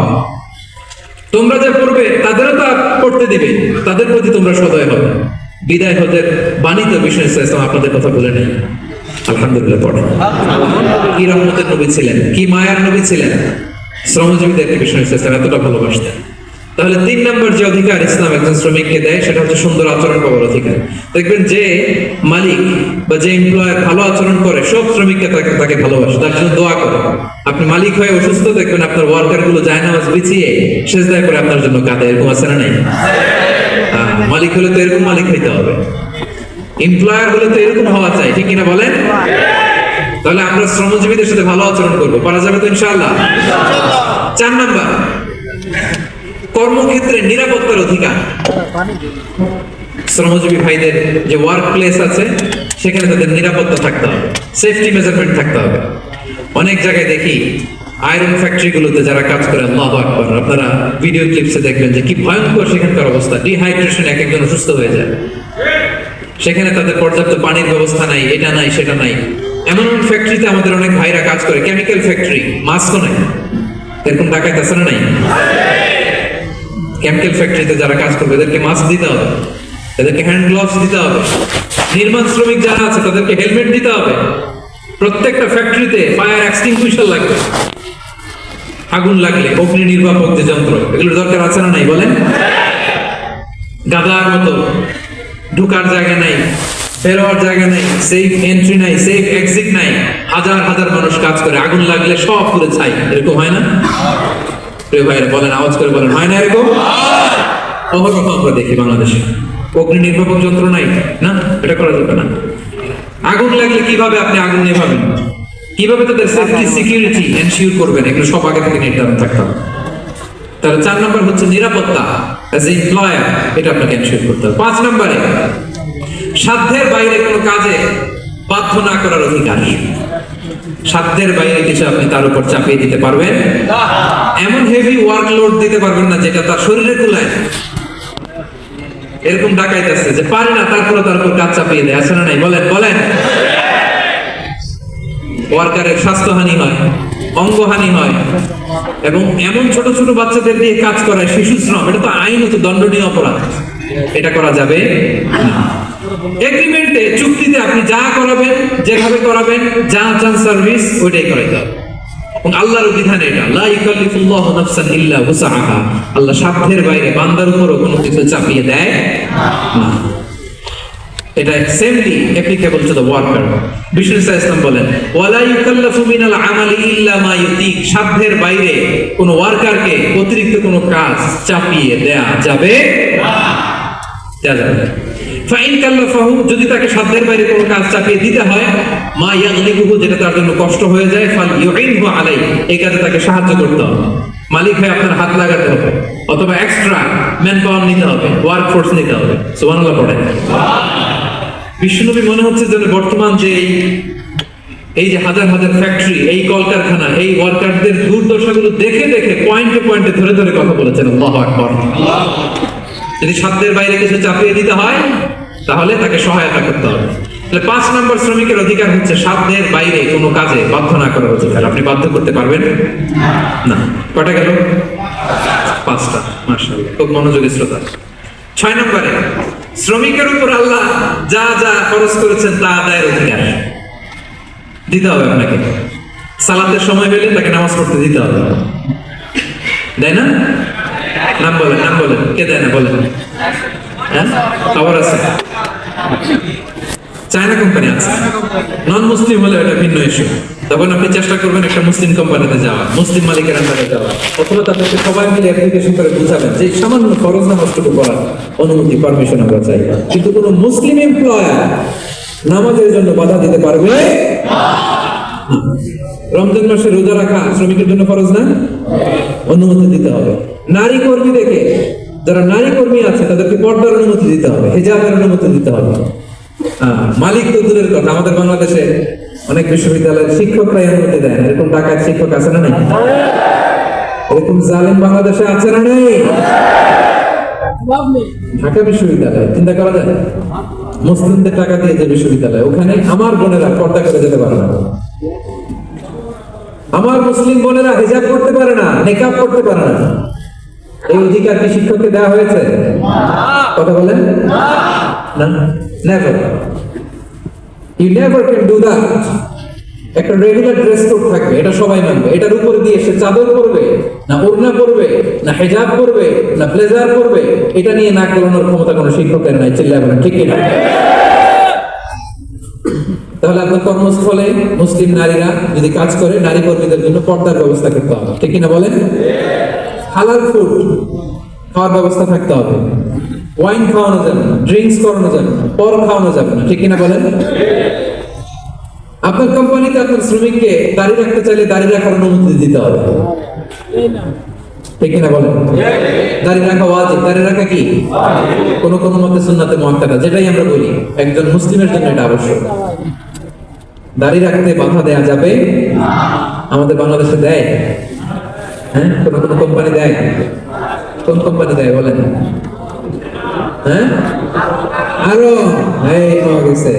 তোমরা যা পড়বে তাদেরও তা পড়তে দিবে, তাদের প্রতি তোমরা সদয় হবে। বিদায় হজের বাণীতে বিশ্ব ইসলাম আপনাদের কথা বলে নেই। আলহামদুলিল্লাহ পড়েন। কি রহমতের নবী ছিলেন, কি মায়ার নবী ছিলেন, শ্রমজীবীদেরকে বিশ্ব ইসলাম এতটা ভালোবাসতেন। তাহলে 3 নম্বর যে অধিকার ইসলাম একজন শ্রমিককে দেয় সেটা হচ্ছে সুন্দর আচরণ পাওয়ার অধিকার। দেখবেন যে মালিক বা যে এমপ্লয়ার ভালো আচরণ করে সব শ্রমিককে তাকে ভালোবাসে, তার জন্য দোয়া করে। আপনি মালিক হয়ে অসুস্থ, দেখবেন আপনার ওয়ার্কার গুলো জায়নামাজ বিছিয়ে সেজদা করে আপনার জন্য কাঁদে, এরকম আছে না নাই? মালিক হলে তো এরকম মালিক হইতে হবে, এমপ্লয়ার হলে তো এরকম হওয়া চাই, ঠিক কিনা বলেন? তাহলে আমরা শ্রমজীবীদের সাথে ভালো আচরণ করবো, পারা যাবে তো ইনশাআল্লাহ। 4 নাম্বার, কর্মক্ষেত্রে নিরাপত্তার অধিকার। শ্রমজীবী ভাইদের যে ওয়ার্ক প্লেস আছে সেখানে তাদের নিরাপত্তা থাকতে হবে, সেফটি মেজারমেন্ট থাকতে হবে। অনেক জায়গায় দেখি আয়রন ফ্যাক্টরি গুলোতে যারা কাজ করে, আল্লাহু আকবার, আপনারা ভিডিও ক্লিপসে দেখবেন যে কি ভয়ঙ্কর সেখানকার অবস্থা, ডিহাইড্রেশন, এক একজন অসুস্থ হয়ে যায়। সেখানে তাদের পর্যাপ্ত পানির ব্যবস্থা নাই, এটা নাই সেটা নাই। এমন ফ্যাক্টরিতে আমাদের অনেক ভাইরা কাজ করে, কেমিক্যাল ফ্যাক্টরি, মাস্কও নাই, এরকম ডাকাত আছে না নাই? কেমিক্যাল ফ্যাক্টরিতে যারা কাজ করবে এদেরকে মাস্ক দিতে হবে, এদেরকে হ্যান্ড গ্লাভস দিতে হবে। নির্মাণ শ্রমিক যারা আছে তাদেরকে হেলমেট দিতে হবে। প্রত্যেকটা ফ্যাক্টরিতে ফায়ার এক্সটিংগুইশার লাগবে, আগুন লাগলে অগ্নি নির্বাপক যে যন্ত্র, এগুলোর দরকার আছে না নাই বলেন? গাদার মতো ঢোকার জায়গা নাই, বেরোয়ার জায়গা নাই, সেফ এন্ট্রি নাই, সেফ এক্সিট নাই, হাজার হাজার মানুষ কাজ করে, আগুন লাগলে সব পুরো ছাই, এরকম হয় না? প্রিয় ভাইরা বলেন, আওয়াজ করে বলেন, হয় না এরকম? অহরহ আমরা দেখি বাংলাদেশে অগ্নি নির্বাপক যন্ত্র নাই, না, এটা করা যাবে না। আগুন লাগলে কিভাবে আপনি আগুন নেভাবেন, কিভাবে তাদের সেফটি সিকিউরিটি এনশিওর করবেন, এগুলো সব আগে থেকে নির্ধারণ থাকতে হবে। তাহলে 4 নাম্বার হচ্ছে নিরাপত্তা অ্যাজ এ এমপ্লয়ার, এটা আপনাকে এনশিওর করতে হবে। 5 নাম্বারে সাধ্যের বাইরে কোনো কাজে বাধ্য না করার অধিকার। সাধ্যের বাইরে কিছু আপনি তার উপর চাপিয়ে দিতে পারবেন, এমন হেভি ওয়ার্কলোড দিতে পারবেন না যেটা তার শরীরে কুলায়। এরকম ডাকাইতে আছে যে পারে না, তারপরে তার উপর কাজ চাপিয়ে দেয়, আছে না নাই? বলেন বলেন। ওয়ার্কারের স্বাস্থ্যহানি হয়, অঙ্গহানি হয়, এবং এমন ছোট ছোট বাচ্চাদের দিয়ে কাজ করায়, শিশু শ্রম, এটা তো আইনত দণ্ডনীয় অপরাধ, এটা করা যাবে না। এগ্রিমেন্টে, চুক্তিতে আপনি যা করাবেন, যেভাবে করাবেন, যা চান সার্ভিস, ওইটাই করাইতে হবে। এবং আল্লাহর বিধানে এটা, লা ইউকাল্লিফুল্লাহু নাফসান ইল্লা উসআহা, আল্লাহ সাধ্যের বাইরে বান্দার উপরও কোনো কিছু চাপিয়ে দেয় না। এটা samely applicable to the worker. Vishnu Islam বলেন, ওয়ালা ইউকাল্লাফু মিনাল আমালি ইল্লা মা ইউতিক, সাধ্যের বাইরে কোনো ওয়ার্কারকে অতিরিক্ত কোনো কাজ চাপিয়ে দেয়া যাবে না। ফাইন কাল্লাফাহু, যদি তাকে সাধ্যের বাইরে কোনো কাজ চাপিয়ে দিতে হয়, মা ইয়াগলিবুহু, যেটা তার জন্য কষ্ট হয়ে যায়, ফাল ইউইনহু আলাই, এই কাজে তাকে সাহায্য করতে হবে। মালিক হয়ে আপনার হাত লাগাতে হবে, অথবা এক্সট্রা ম্যান পাওয়ার নিতে হবে, ওয়ার্ক ফোর্স নিতে হবে। সুবহানাল্লাহ পড়েন। বিশ্বনবী মনে হচ্ছে যেন বর্তমান যে এই যে হাজার হাজার ফ্যাক্টরি, এই কলকারখানা, এই ওয়ার্কারদের দুর্দশাগুলো দেখে দেখে পয়েন্টে পয়েন্টে ধরে ধরে কথা বলেছেন। আল্লাহু আকবার। যদি সাধ্যের বাইরে কিছু চাপিয়ে দিতে হয় তাহলে তাকে সহায়তা করতে হবে। তাহলে 5 নম্বর শ্রমিকের অধিকার হচ্ছে সাধ্যের বাইরে কোনো কাজে বাধ্য না করার অধিকার। আপনি বাধ্য করতে পারবেন না। কটা গেল? 5টা। মাশাআল্লাহ, খুব মনোযোগী শ্রোতা। 6 নম্বরে শ্রমিকের উপর আল্লাহ যা যা খরচ করেছেন তা আদায়ের অধিকার দিতে হবে আপনাকে। সালাতের সময় পেলে তাকে নামাজ পড়তে দিতে হবে, দেয় না? নাম বলেন, নাম বলেন, কে দেয় না বলেন? হ্যাঁ, খবর আছে। চায়না কোম্পানি আছে, নন মুসলিম হলে এটা ভিন্ন ইস্যু। তখন আপনি চেষ্টা করবেন একটা মুসলিম কোম্পানিতে যাওয়া, মুসলিম মালিকের আন্ডারে যাওয়া, অথবা তাদেরকে সবাই মিলে অ্যাপ্লিকেশন করে বুঝাবেন যে সামান্য ফরজ নামাজটুকু করার অনুমতি, পারমিশন আমরা চাই। কিন্তু কোনো মুসলিম এমপ্লয়ার নামাজের জন্য বাধা দিতে পারবে না। রমজান মাসে রোজা রাখা শ্রমিকের জন্য ফরজ না, অনুমতি দিতে হবে। নারী কর্মীদেরকে, যারা নারী কর্মী আছে তাদেরকে পর্দার অনুমতি দিতে হবে, হিজাবের অনুমতি দিতে হবে। মালিক তো দূরের কথা, আমাদের বাংলাদেশে অনেক বিশ্ববিদ্যালয়ের শিক্ষকরাই অনুমতি দেয় না। এরকম ডাকাত শিক্ষক আছে না নাই? এরকম জালেম বাংলাদেশে আছে না নাই? ঢাকা বিশ্ববিদ্যালয় চিন্তা করা যায়, মুসলিমদের টাকা দিয়ে যে বিশ্ববিদ্যালয়, ওখানে আমার বোনেরা পর্দা করে যেতে পারে না, আমার মুসলিম বোনেরা হিজাব করতে পারে না, নিকাব করতে পারে না। এই অধিকার কি শিক্ষককে দেওয়া হয়েছে? কথা বলেন না, never. You never can do that. একটা রেগুলার ড্রেস কোড থাকবে, এটা সবাই মানবে। এটার উপর দিয়ে সে চাদর পরবে না ওড়না পরবে না হিজাব পরবে না ব্লেজার পরবে, এটা নিয়ে নাক গলানোর ক্ষমতা কোনো শিক্ষকের নাই। চিল্লায় বলেন ঠিক কিনা? তাহলে আপনার কর্মস্থলে মুসলিম নারীরা যদি কাজ করে, নারী কর্মীদের জন্য পর্দার ব্যবস্থা করতে হবে, ঠিক কিনা বলেন? হালাল ফুড খাওয়ার ব্যবস্থা থাকতে হবে, ওয়াইন খাওয়ানো যাবে না, ড্রিঙ্কস করানো যাবে না, পর খাওয়ানো যাবে না, ঠিক কিনা বলেন? আপনার কোম্পানিতে আপনার শ্রমিককে দাড়ি রাখতে চাইলে দাড়ি রাখার অনুমতি দিতে হবে, ঠিক কিনা বলেন? দাড়ি রাখা ওয়াজিব। দাড়ি রাখা কি? কোন কোন মতে সুন্নাতে মুআক্কাদা, যেটাই আমরা বলি একজন মুসলিমের জন্য এটা আবশ্যক। দাড়ি রাখতে বাধা দেয়া যাবে না। আমাদের বাংলাদেশে দেয়? হ্যাঁ, কোন কোন কোম্পানি দেয়? কোন কোম্পানি দেয় বলেন? হ্যাঁ, আরো এই পাওয়া গেছে।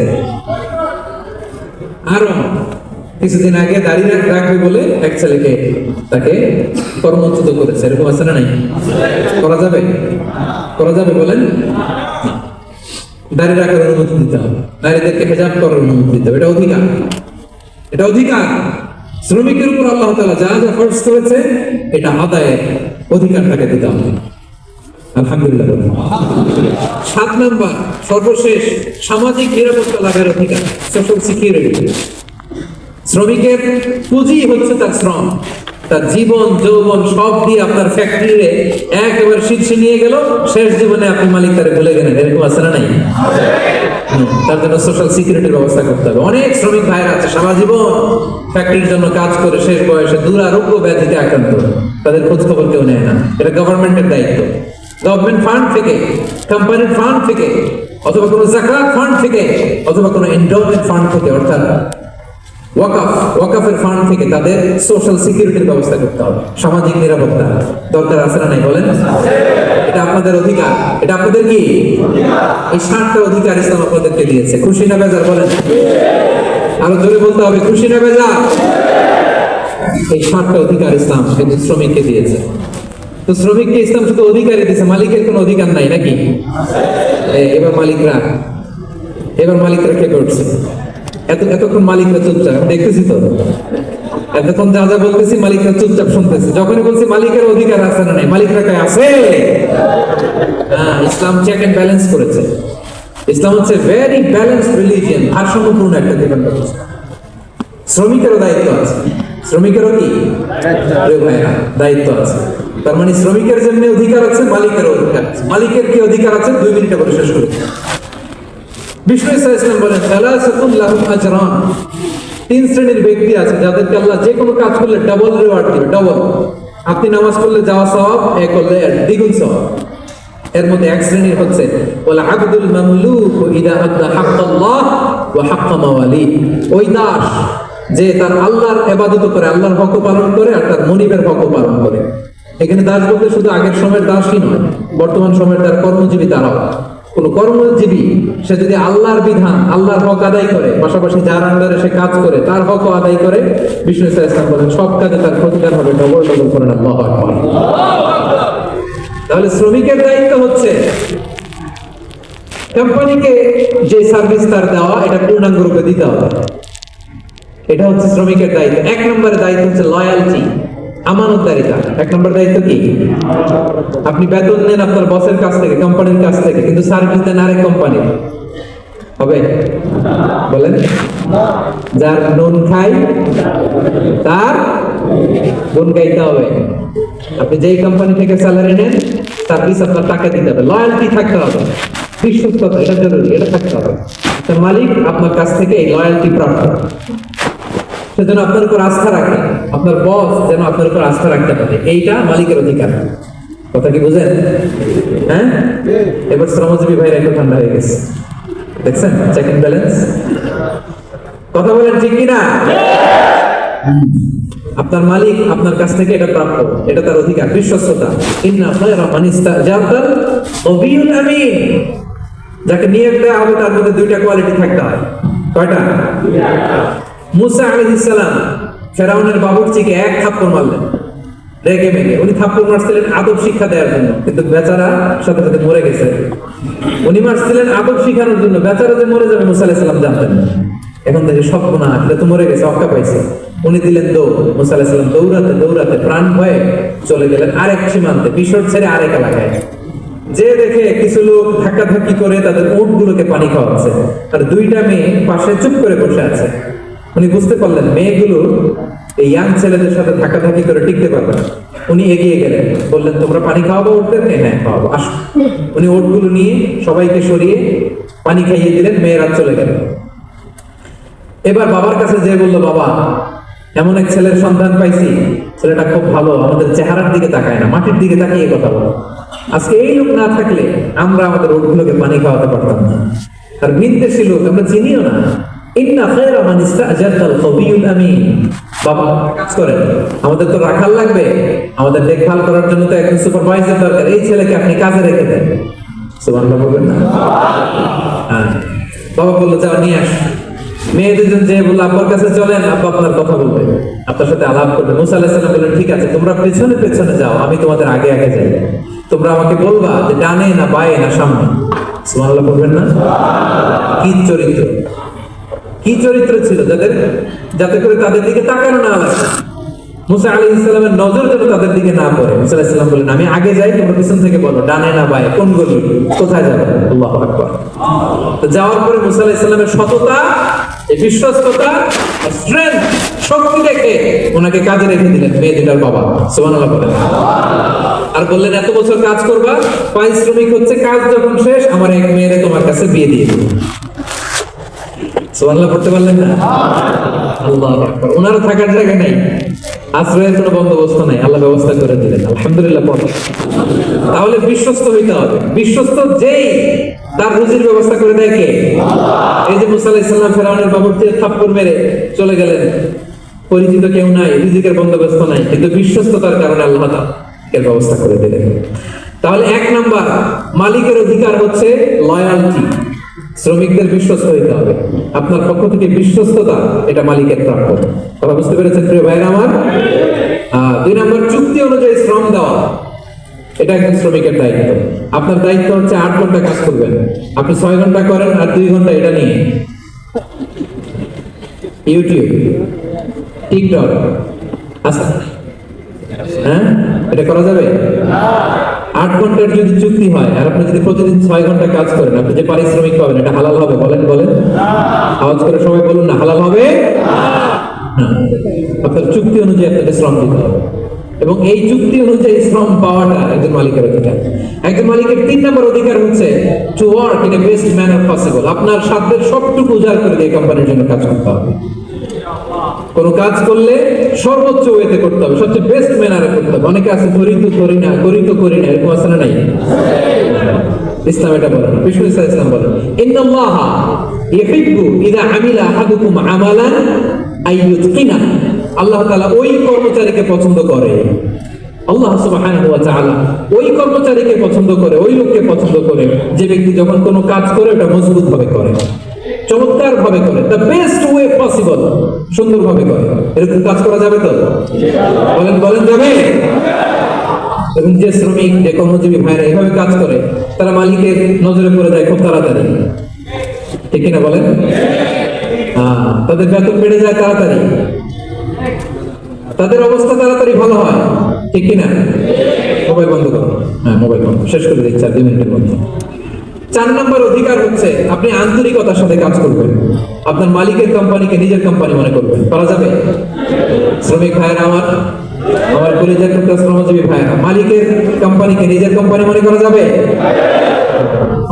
আরো কিছুদিন আগে দাড়ি রাখবে বলে এক ছেলেকে তাকে কর্মচ্যুত করেছে, এরকম আছে না নাই? করা যাবে? করা যাবে বলেন? দাড়ি রাখার অনুমতি দিতে হবে, নারীদেরকে হেজাব করার অনুমতি দিতে হবে, এটা অধিকার। এটা অধিকার। শ্রমিকের উপর আল্লাহ তাআলা যা যা ফরজ করেছে এটা আদায়ের অধিকার তাকে দিতে হবে। আলহামদুলিল্লাহ। 7 নাম্বার, সর্বশেষ, সামাজিক নিরাপত্তা লাভের অধিকার, সোশ্যাল সিকিউরিটি। শ্রমিকের পুঁজি হচ্ছে তার শ্রম, তার জীবন যৌবন সব দিয়ে আপনার ফ্যাক্টরিতে একেবারে শীর্ষে নিয়ে গেল, শেষ জীবনে আপনি মালিক তারে ভুলে গেলেন, এরকম আছে না নাই? তার জন্য সোশ্যাল সিকিউরিটির ব্যবস্থা করতে হবে। অনেক শ্রমিক ভাইরা আছে সারা জীবন ফ্যাক্টরির জন্য কাজ করে শেষ বয়সে দুরারোগ্য ব্যাধিতে আক্রান্ত, তাদের খোঁজ খবর কেউ নেয় না। এটা গভর্নমেন্টের দায়িত্ব। গভর্নমেন্ট ফান্ড থেকে, কোম্পানির ফান্ড থেকে, অথবা কোনো যাকাত ফান্ড থেকে, অথবা কোনো এন্ডোমেন্ট ফান্ড থেকে, অর্থাৎ ওয়াকাফের ফান্ড থেকে তাদের সোশ্যাল সিকিউরিটির ব্যবস্থা করতে হবে। সামাজিক নিরাপত্তা দরকার আছে না নাই বলেন? এটা আপনাদের অধিকার, এটা আপনাদের কি? এই 7টা অধিকার ইসলাম আপনাদেরকে দিয়েছে। খুশি না বেজার বলেন? আরো জোরে বলতে হবে, খুশি না বেজার? এই 7টা অধিকার ইসলাম কিন্তু শ্রমিককে দিয়েছে। তো শ্রমিককে ইসলাম শুধু অধিকারই দিয়েছে, মালিকের কোনো অধিকার নাই নাকি? এবার মালিকরা খেপে উঠছে। এতক্ষণ মালিকরা চুপচাপ, আমি দেখতেছি তো, এতক্ষণ যা যা বলতেছি মালিকরা চুপচাপ শুনতেছে। যখনই বলছি মালিকের অধিকার আছে না নাই, মালিকরা কয় আছে। ইসলাম চেক এন্ড ব্যালেন্স করেছে। ইসলাম হচ্ছে ভেরি ব্যালেন্সড রিলিজিয়ন, ভারসাম্যপূর্ণ একটা জীবন ব্যবস্থা। শ্রমিকেরও দায়িত্ব আছে, শ্রমিকেরও কি দায়িত্ব আছে। তার মানে শ্রমিকের জন্য অধিকার আছে, মালিকেরও অধিকার আছে। মালিকের কি অধিকার আছে? 2 মিনিটে বলে শেষ করি। বিষ্ণু ইসলাম বলেন, সালাসাতুন লাহুম আজরান, 3 শ্রেণীর ব্যক্তি আছে যাদেরকে আল্লাহ যে কোনো কাজ করলে ডাবল রিওয়ার্ড দিবে, ডাবল। আপনি নামাজ পড়লে যাওয়া সওয়াব, এ করলে দ্বিগুণ সওয়াব। এর মধ্যে এক শ্রেণীর হচ্ছে ওয়াল আবদুল মামলুক ইদা আদা হাক্কাল্লাহ ওয়া হাক্কা মাওয়ালি, ওই দাস যে তার আল্লাহর ইবাদত করে, আল্লাহর হক পালন করে, আর তার মনিবের হক পালন করে। এখানে দাস বলতে শুধু আগের সময়ের দাসই নয়, বর্তমান সময়ের যারা কর্মজীবী তারাও। কোন কর্মজীবী সে যদি আল্লাহর বিধান, আল্লাহর হক আদায় করে, পাশাপাশি যার আন্ডারে সে কাজ করে তার হক আদায় করে, বিষ্ণু ইসলাম বলেন সব কাজে তার ক্ষতিকার হবে, ডবল ডবল করেন। আল্লাহু আকবার। তাহলে শ্রমিকের দায়িত্ব হচ্ছে কোম্পানিকে যে সার্ভিস তার দেওয়া, এটা পূর্ণাঙ্গ রূপে দিতে হবে। এটা হচ্ছে শ্রমিকের দায়িত্ব। 1 নম্বরের দায়িত্ব হচ্ছে লয়ালটি, আমানতদারিতা। 1 নম্বর দায়িত্ব কি? আপনি বেতন নেন আপনার বসের কাছ থেকে, কোম্পানির কাছ থেকে, কিন্তু সার্ভিস দেন আরেক কোম্পানি, হবে? বলেন, যার নুন খাই তার গুণ গাইতে হবে। আপনি যেই কোম্পানি থেকে স্যালারি নেন, সার্ভিস আপনার টাকা দিতে হবে, লয়ালটি থাকতে হবে, বিশ্বস্ততা, এটা জরুরি, এটা থাকতে হবে। তার মালিক আপনার কাছ থেকে এই লয়ালটি প্রাপ্ত, সেজন্য আপনার উপর আস্থা রাখে, আপনার বস যেন আপনার উপর আস্থা রাখতে পারে, এইটা মালিকের অধিকার। কথা কি বুঝেন? হ্যাঁ, এবার শ্রমজীবী ভাইরা একটু ঠান্ডা হয়ে গেছে, দেখছেন চেক এন্ড ব্যালেন্স। কথা বলেন ঠিক কিনা? আপনার মালিক আপনার কাছ থেকে এটা প্রাপ্য, এটা তার অধিকার, বিশ্বস্ততা। ইন্না খায়রা মান ইস্তাজারতাল কবিয়ুল আমিন, যাকে নিয়োগ দেওয়া হবে তার মধ্যে 2টা কোয়ালিটি থাকতে হয়। কয়টা? মুসা আলাইহিস সালাম ফেরাউনের বাবুর্চিকে 1 থাপ্পড় মারলেন রেগে মেগে। উনি থাপ্পড় মারছিলেন আদব শিক্ষা দেওয়ার জন্য, কিন্তু বেচারা সাথে সাথে মরে গেছে। উনি মারছিলেন আদব শিখানোর জন্য, বেচারা যে মরে যাবে মুসা আলাইহিস সালাম জানতেন না। এখন থেকে সব গুনাহ, এটা তো মরে গেছে, অক্কা পাইছে। উনি দিলেন দৌড়, মুসা আলাইহিস সালাম দৌড়াতে দৌড়াতে প্রাণ ভয়ে চলে গেলেন আরেক সীমান্তে, মিশর ছেড়ে আরেক এলাকায়। যে দেখে কিছু লোক ধাক্কাধাক্কি করে তাদের উটগুলোকে পানি খাওয়াচ্ছে, আর দুইটা মেয়ে পাশে চুপ করে বসে আছে। উনি বুঝতে পারলেন মেয়েগুলো এই ইয়াং ছেলেদের সাথে ধাক্কাধাক্কি করে টিকতে পারবে না। উনি এগিয়ে গেলেন, বললেন তোমরা পানি খাওয়াবো উটদেরকে? হ্যাঁ খাওয়াবো, আসো। উনি উটগুলো নিয়ে সবাইকে সরিয়ে পানি খাইয়ে দিলেন, মেয়েরা চলে গেল। এবার বাবার কাছে যেয়ে বললো, বাবা এমন এক ছেলের সন্ধান পাইছি, ছেলেটা খুব ভালো, আমাদের চেহারার দিকে তাকায় না, মাটির দিকে তাকিয়ে কথা বলে। আজকে এই লোক না থাকলে আমরা আমাদের উটগুলোকে পানি খাওয়াতে পারতাম না। আর বিদেশি লোক আমরা চিনিও না। ইন্না খায়রা মান ইস্তাজারতাল কবিয়ুল আমিন। বাবা কাজ করেন, আমাদের তো রাখাল লাগবে, আমাদের দেখভাল করার জন্য তো একজন সুপারভাইজার দরকার, এই ছেলেকে আপনি কাজে রেখে দেন। সুবহানাল্লাহ বলবেন না? হ্যাঁ। বাবা বললো যাও নিয়ে আস। মেয়ে দুজন যে বললো আব্বার কাছে চলেন, আব্বা আপনার কথা বলবে, আপনার সাথে আলাপ করবে। মুসা আলাইহিস সালাম বললেন ঠিক আছে, তোমরা পেছনে পেছনে যাও, আমি তোমাদের আগে আগে যাই। তোমরা আমাকে বলবা যে ডানে না বায়ে না সামনে। সুবহানাল্লাহ বলবেন না? কি চরিত্র, কি চরিত্র ছিল যাদের, যাতে করে তাদের দিকে তাকানো না লাগে। মুসা আলাইহিস সালামের নজর যেন তাদের দিকে না পড়ে। মুসা আলাইহিস সালাম বললেন আমি আগে যাই, তোমরা পিছন থেকে বলো ডানে না বায়ে, কোন গলি, কোথায় যাবে। আল্লাহু আকবার। তো যাওয়ার পরে মুসা আলাইহিস সালামের সততা, এই বিশ্বস্ততা, স্ট্রেংথ, শক্তি দেখে ওনাকে কাজে রেখে দিলেন মেয়ে দুটার বাবা। সুবহানাল্লাহ বলেন। আর বললেন এত বছর কাজ করবা, পারিশ্রমিক হচ্ছে কাজ যখন শেষ আমার এক মেয়েরে তোমার কাছে বিয়ে দিয়ে দিবে। সুবহানাল্লাহ পড়তে পারলেন না? আল্লাহু আকবার। ওনারও থাকার জায়গা নাই, আশ্রয়ের কোনো বন্দোবস্ত নাই, আল্লাহ ব্যবস্থা করে দিলেন। আলহামদুলিল্লাহ পড়ো। তাহলে বিশ্বস্ত হইতে হবে। বিশ্বস্ত যেই তার রুজির ব্যবস্থা করে দেয় কে? এই যে মুসা আলাইহিস সালাম ফেরাউনের বাবুকে থাপ্পড় মেরে চলে গেলেন, পরিচিত কেউ নাই, রিজিকের বন্দোবস্ত নাই, কিন্তু বিশ্বস্ততার কারণে আল্লাহ তাআলা ব্যবস্থা করে দিলেন। তাহলে এক নাম্বার মালিকের অধিকার হচ্ছে লয়ালটি। শ্রমিকদের বিশ্বস্ত হইতে হবে। আপনার পক্ষ থেকে বিশ্বস্ততা, এটা মালিকের প্রাপ্য। কথা বুঝতে পেরেছেন প্রিয় ভাইরা আমার? দুই নাম্বার চুক্তি অনুযায়ী শ্রম দেওয়া, এটা একজন শ্রমিকের দায়িত্ব। আপনার দায়িত্ব হচ্ছে 8 ঘন্টা কাজ করবেন, আপনি 6 ঘন্টা করেন আর 2 ঘন্টা এটা নিয়ে ইউটিউব, টিকটক, আচ্ছা হ্যাঁ এটা করা যাবে? 8 ঘন্টার যদি চুক্তি হয় আর আপনি যদি প্রতিদিন 6 ঘন্টা কাজ করেন, আপনি যে পারিশ্রমিক পাবেন এটা হালাল হবে? বলেন বলেন, আওয়াজ করে সবাই বলুন না, হালাল হবে? আপনার চুক্তি অনুযায়ী আপনাকে শ্রম দিতে হবে, এবং এই চুক্তি অনুযায়ী শ্রম পাওয়াটা একজন মালিকের অধিকার। একজন মালিকের 3 নম্বর অধিকার হচ্ছে to work in a best manner possible. আপনার সাধ্যের সবটুকু উজাড় করে দিয়ে কোম্পানির জন্য কাজ করতে হবে। কোন কাজ করলে সর্বোচ্চ ওয়েতে করতে হবে, সবচেয়ে বেস্ট ম্যানারে করতে হবে। অনেকে আছে করি তো করি না, এরকম আছে না? নাই। ইসলাম এটা বলে না, বিষ্ণু ইসলাম বলেন ইন্নাল্লাহা ইউহিব্বু ইযা আমিলা আহাদুকুম আমালান আইয়ুতকিনা। আল্লাহ তাআলা ওই কর্মচারীকে পছন্দ করে, আল্লাহ সুবহানাহু ওয়া তাআলা ওই কর্মচারীকে পছন্দ করে, ওই লোককে পছন্দ করে যে ব্যক্তি যখন কোনো কাজ করে ওটা মজবুত ভাবে করে, চমৎকার ভাবে করে, দ্য বেস্ট ওয়ে পসিবল, সুন্দর ভাবে করে। এরকম কাজ করা যাবে তো? বলেন বলেন, যাবে? এবং যে শ্রমিক, যে কর্মজীবী ভাইরা এভাবে কাজ করে, তারা মালিকের নজরে পড়ে যায় খুব তাড়াতাড়ি, ঠিক কিনা বলেন? তাদের বেতন বেড়ে যায় তাড়াতাড়ি, তাদের অবস্থা তাড়াতাড়ি ভালো হয়, ঠিক কিনা? মোবাইল বন্ধ করো, হ্যাঁ মোবাইল বন্ধ, শেষ করে দিচ্ছি আর 2 মিনিটের মধ্যে। 4 নম্বর অধিকার হচ্ছে আপনি আন্তরিকতার সাথে কাজ করবেন, আপনার মালিকের কোম্পানিকে নিজের কোম্পানি মনে করবেন। করা যাবে? শ্রমিক ভাইয়েরা আমার, আমার কলিজার টুকরা শ্রমজীবী ভাইয়েরা, মালিকের কোম্পানিকে নিজের কোম্পানি মনে করা যাবে?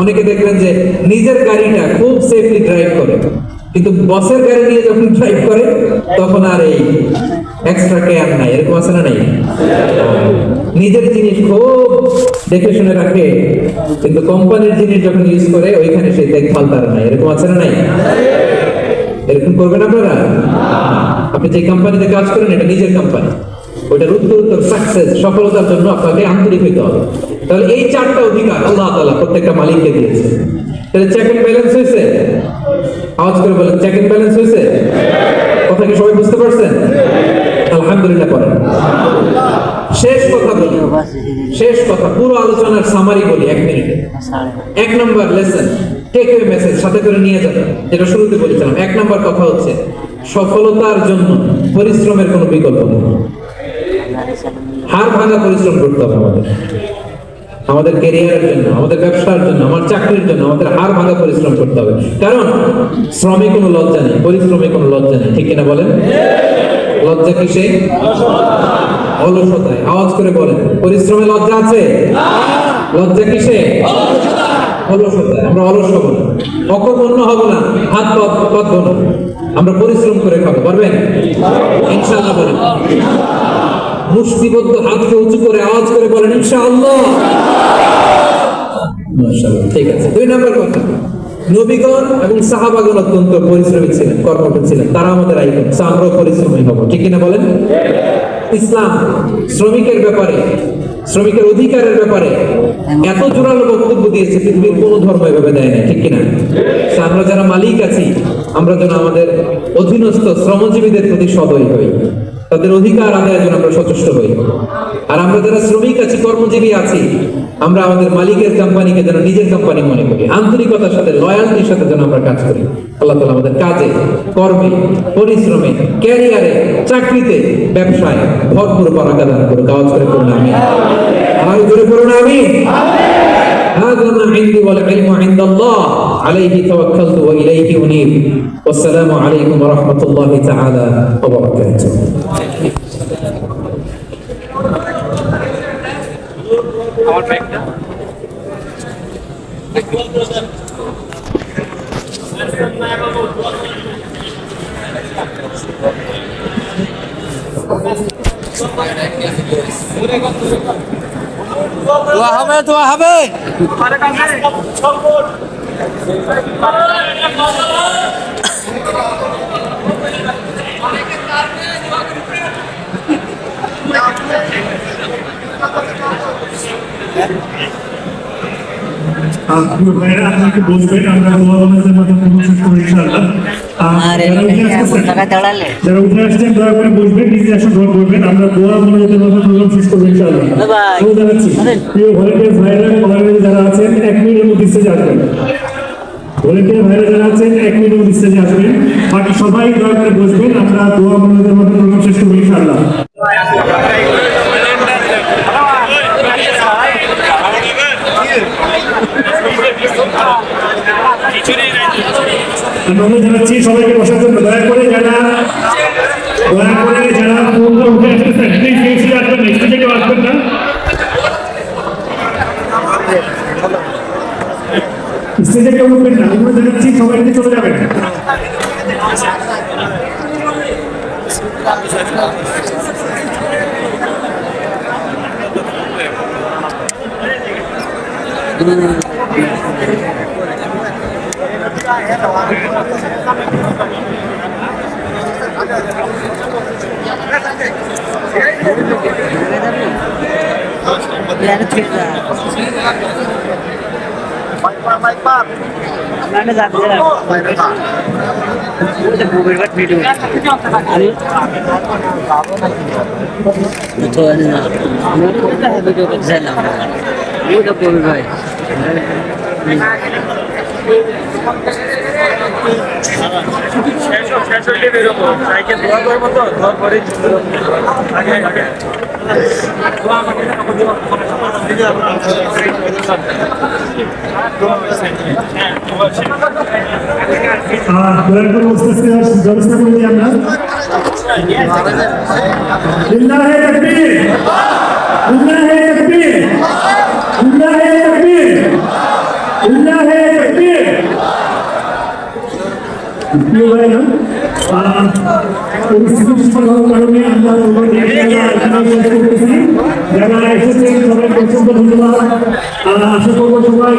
অনেকে দেখবেন যে নিজের গাড়িটা খুব সেফলি ড্রাইভ করে, কিন্তু বসের গাড়ি নিয়ে যখন ড্রাইভ করে তখন আর এই এক্সট্রা কেয়ার নাই, এরকম আছে না? নাই। নিজের জিনিস খুব দেখে শুনে রাখে, কিন্তু কোম্পানির জিনিস যখন ইউজ করে ওইখানে সেই দেখভাল তার নাই, এরকম আছে না? নাই। এরকম করবেন আপনারা? আপনি যে কোম্পানিতে কাজ করেন এটা নিজের কোম্পানি, ওইটার উত্তর সাকসেস, সফলতার জন্য আপনাকে আন্তরিক হইতে হবে। তাহলে এই 4টা অধিকার আল্লাহ তাআলা প্রত্যেকটা মালিককে দিয়েছে। তাহলে চেক এন্ড ব্যালেন্স হয়েছে? আওয়াজ করে বলেন, চেক এন্ড ব্যালেন্স হয়েছে? কথা কি সবাই বুঝতে পারছেন? আলহামদুলিল্লাহ করেন। শেষ কথা বলি, শেষ কথা, পুরো আলোচনার সামারি বলি 1 মিনিটে। 1 নম্বর লেসন, টেক অ্যাওয়ে মেসেজ সাথে করে নিয়ে যাবেন, যেটা শুরুতে বলেছিলাম। 1 নম্বর কথা হচ্ছে সফলতার জন্য পরিশ্রমের কোনো বিকল্প নেই, হাড় ভাঙা পরিশ্রম করতে হবে আমাদের। আমাদের ক্যারিয়ারের জন্য, আমাদের ব্যবসার জন্য, আমার চাকরির জন্য আমাদের হাড় ভাঙা পরিশ্রম করতে হবে। কারণ শ্রমে কোনো লজ্জা নেই, পরিশ্রমে কোনো লজ্জা নেই, ঠিক কিনা বলেন? লজ্জা কিসে? অলসতায়। আওয়াজ করে বলেন, পরিশ্রমে লজ্জা আছে? লজ্জা কিসে? অলসতায়। আমরা অলস হব না, অকর্মণ্য হব না, হাত পাতবো না, আমরা পরিশ্রম করে খাবো। পারবেন ইনশাআল্লাহ? বলেন মুষ্টিবদ্ধ হাতকে উঁচু করে আওয়াজ করে বলেন ইনশাআল্লাহ। মাশাআল্লাহ। ঠিক আছে, 2 নম্বর কথা, নবীগণ এবং সাহাবাগণ অত্যন্ত পরিশ্রমী ছিলেন, কর্মঠ ছিলেন, তারা আমাদের আইকন। আমরাও পরিশ্রমী হব, ঠিক কিনা বলেন? ইসলাম শ্রমিকের ব্যাপারে, শ্রমিকের অধিকারের ব্যাপারে এত জোরালো বক্তব্য দিয়েছে, পৃথিবীর কোন ধর্ম এভাবে দেয় না, ঠিক কিনা? আমরা যারা মালিক আছি, আমরা যেন আমাদের অধীনস্থ শ্রমজীবীদের প্রতি সদয় হই, তাদের অধিকার আদায়ের জন্য আমরা সচেষ্ট হই। আর আমরা যারা শ্রমিক আছি, কর্মজীবী আছি, আমরা আমাদের মালিকের কোম্পানিকে যেন নিজের কোম্পানি মনে করি, আন্তরিকতার সাথে, লয়ালটির সাথে যেন আমরা কাজ করি। আল্লাহ তাআলা আমাদের কাজে, কর্মে, পরিশ্রমে, ক্যারিয়ারে, চাকরিতে, ব্যবসায় ভরপুর বারাকা দান করুক। আওয়াজ করে পড়ুন আমিন। আর জোরে পড়ুন আমিন। هذا ما عندي والعلم عند الله عليه توكلت وإليه أنيب والسلام عليكم ورحمة الله تعالى وبركاته. আমার ব্যাগটা দোয়া হবে, দোয়া হবে। ভাইরা আপনাকে বলবেন, আমরা দোয়া বানাতে মাধ্যমে শেষ করব ইনশাআল্লাহ। যারা উঠে আসছেন দয়া করে বসবেন, নিজে আসুন দোয়া করবেন, আমরা দোয়া বানাতে মাধ্যমে প্রোগ্রাম শেষ করব ইনশাআল্লাহ। জানাচ্ছি প্রিয় ভলেন্টিয়ার ভাইরা, অলরেডি যারা আছেন 1 মিনিটের মধ্যে স্টেজে আসবেন। ভলেন্টিয়ার ভাইরা যারা আছেন 1 মিনিটের মধ্যে স্টেজে আসবেন, বাকি সবাই দয়া করে বসবেন, আমরা দোয়া বানাতে মাধ্যমে প্রোগ্রাম শেষ করব ইনশাআল্লাহ। আমরা জানাচ্ছি সবাইকে বসার জন্য, দয়া করে যারা প্রোগ্রাম উঠে আসতেছেন প্লিজ স্টেজে আসবেন না, স্টেজে কেউ আসবেন না, স্টেজে কেউ উঠবেন না। আমরা জানাচ্ছি সবাইকে চলে যাবেন। ব্যবস্থা করে দিই আমরা। লিল্লাহি তাকবীর, লিল্লাহি তাকবীর, লিল্লাহি তাকবীর, লিল্লাহি তাকবীর। প্রিয় ভাইরা, পরিস্থিতির সীমাবদ্ধতার কারণে আমরা যারা এসেছেন সবাইকে অসংখ্য ধন্যবাদ। আশা করবো সবাই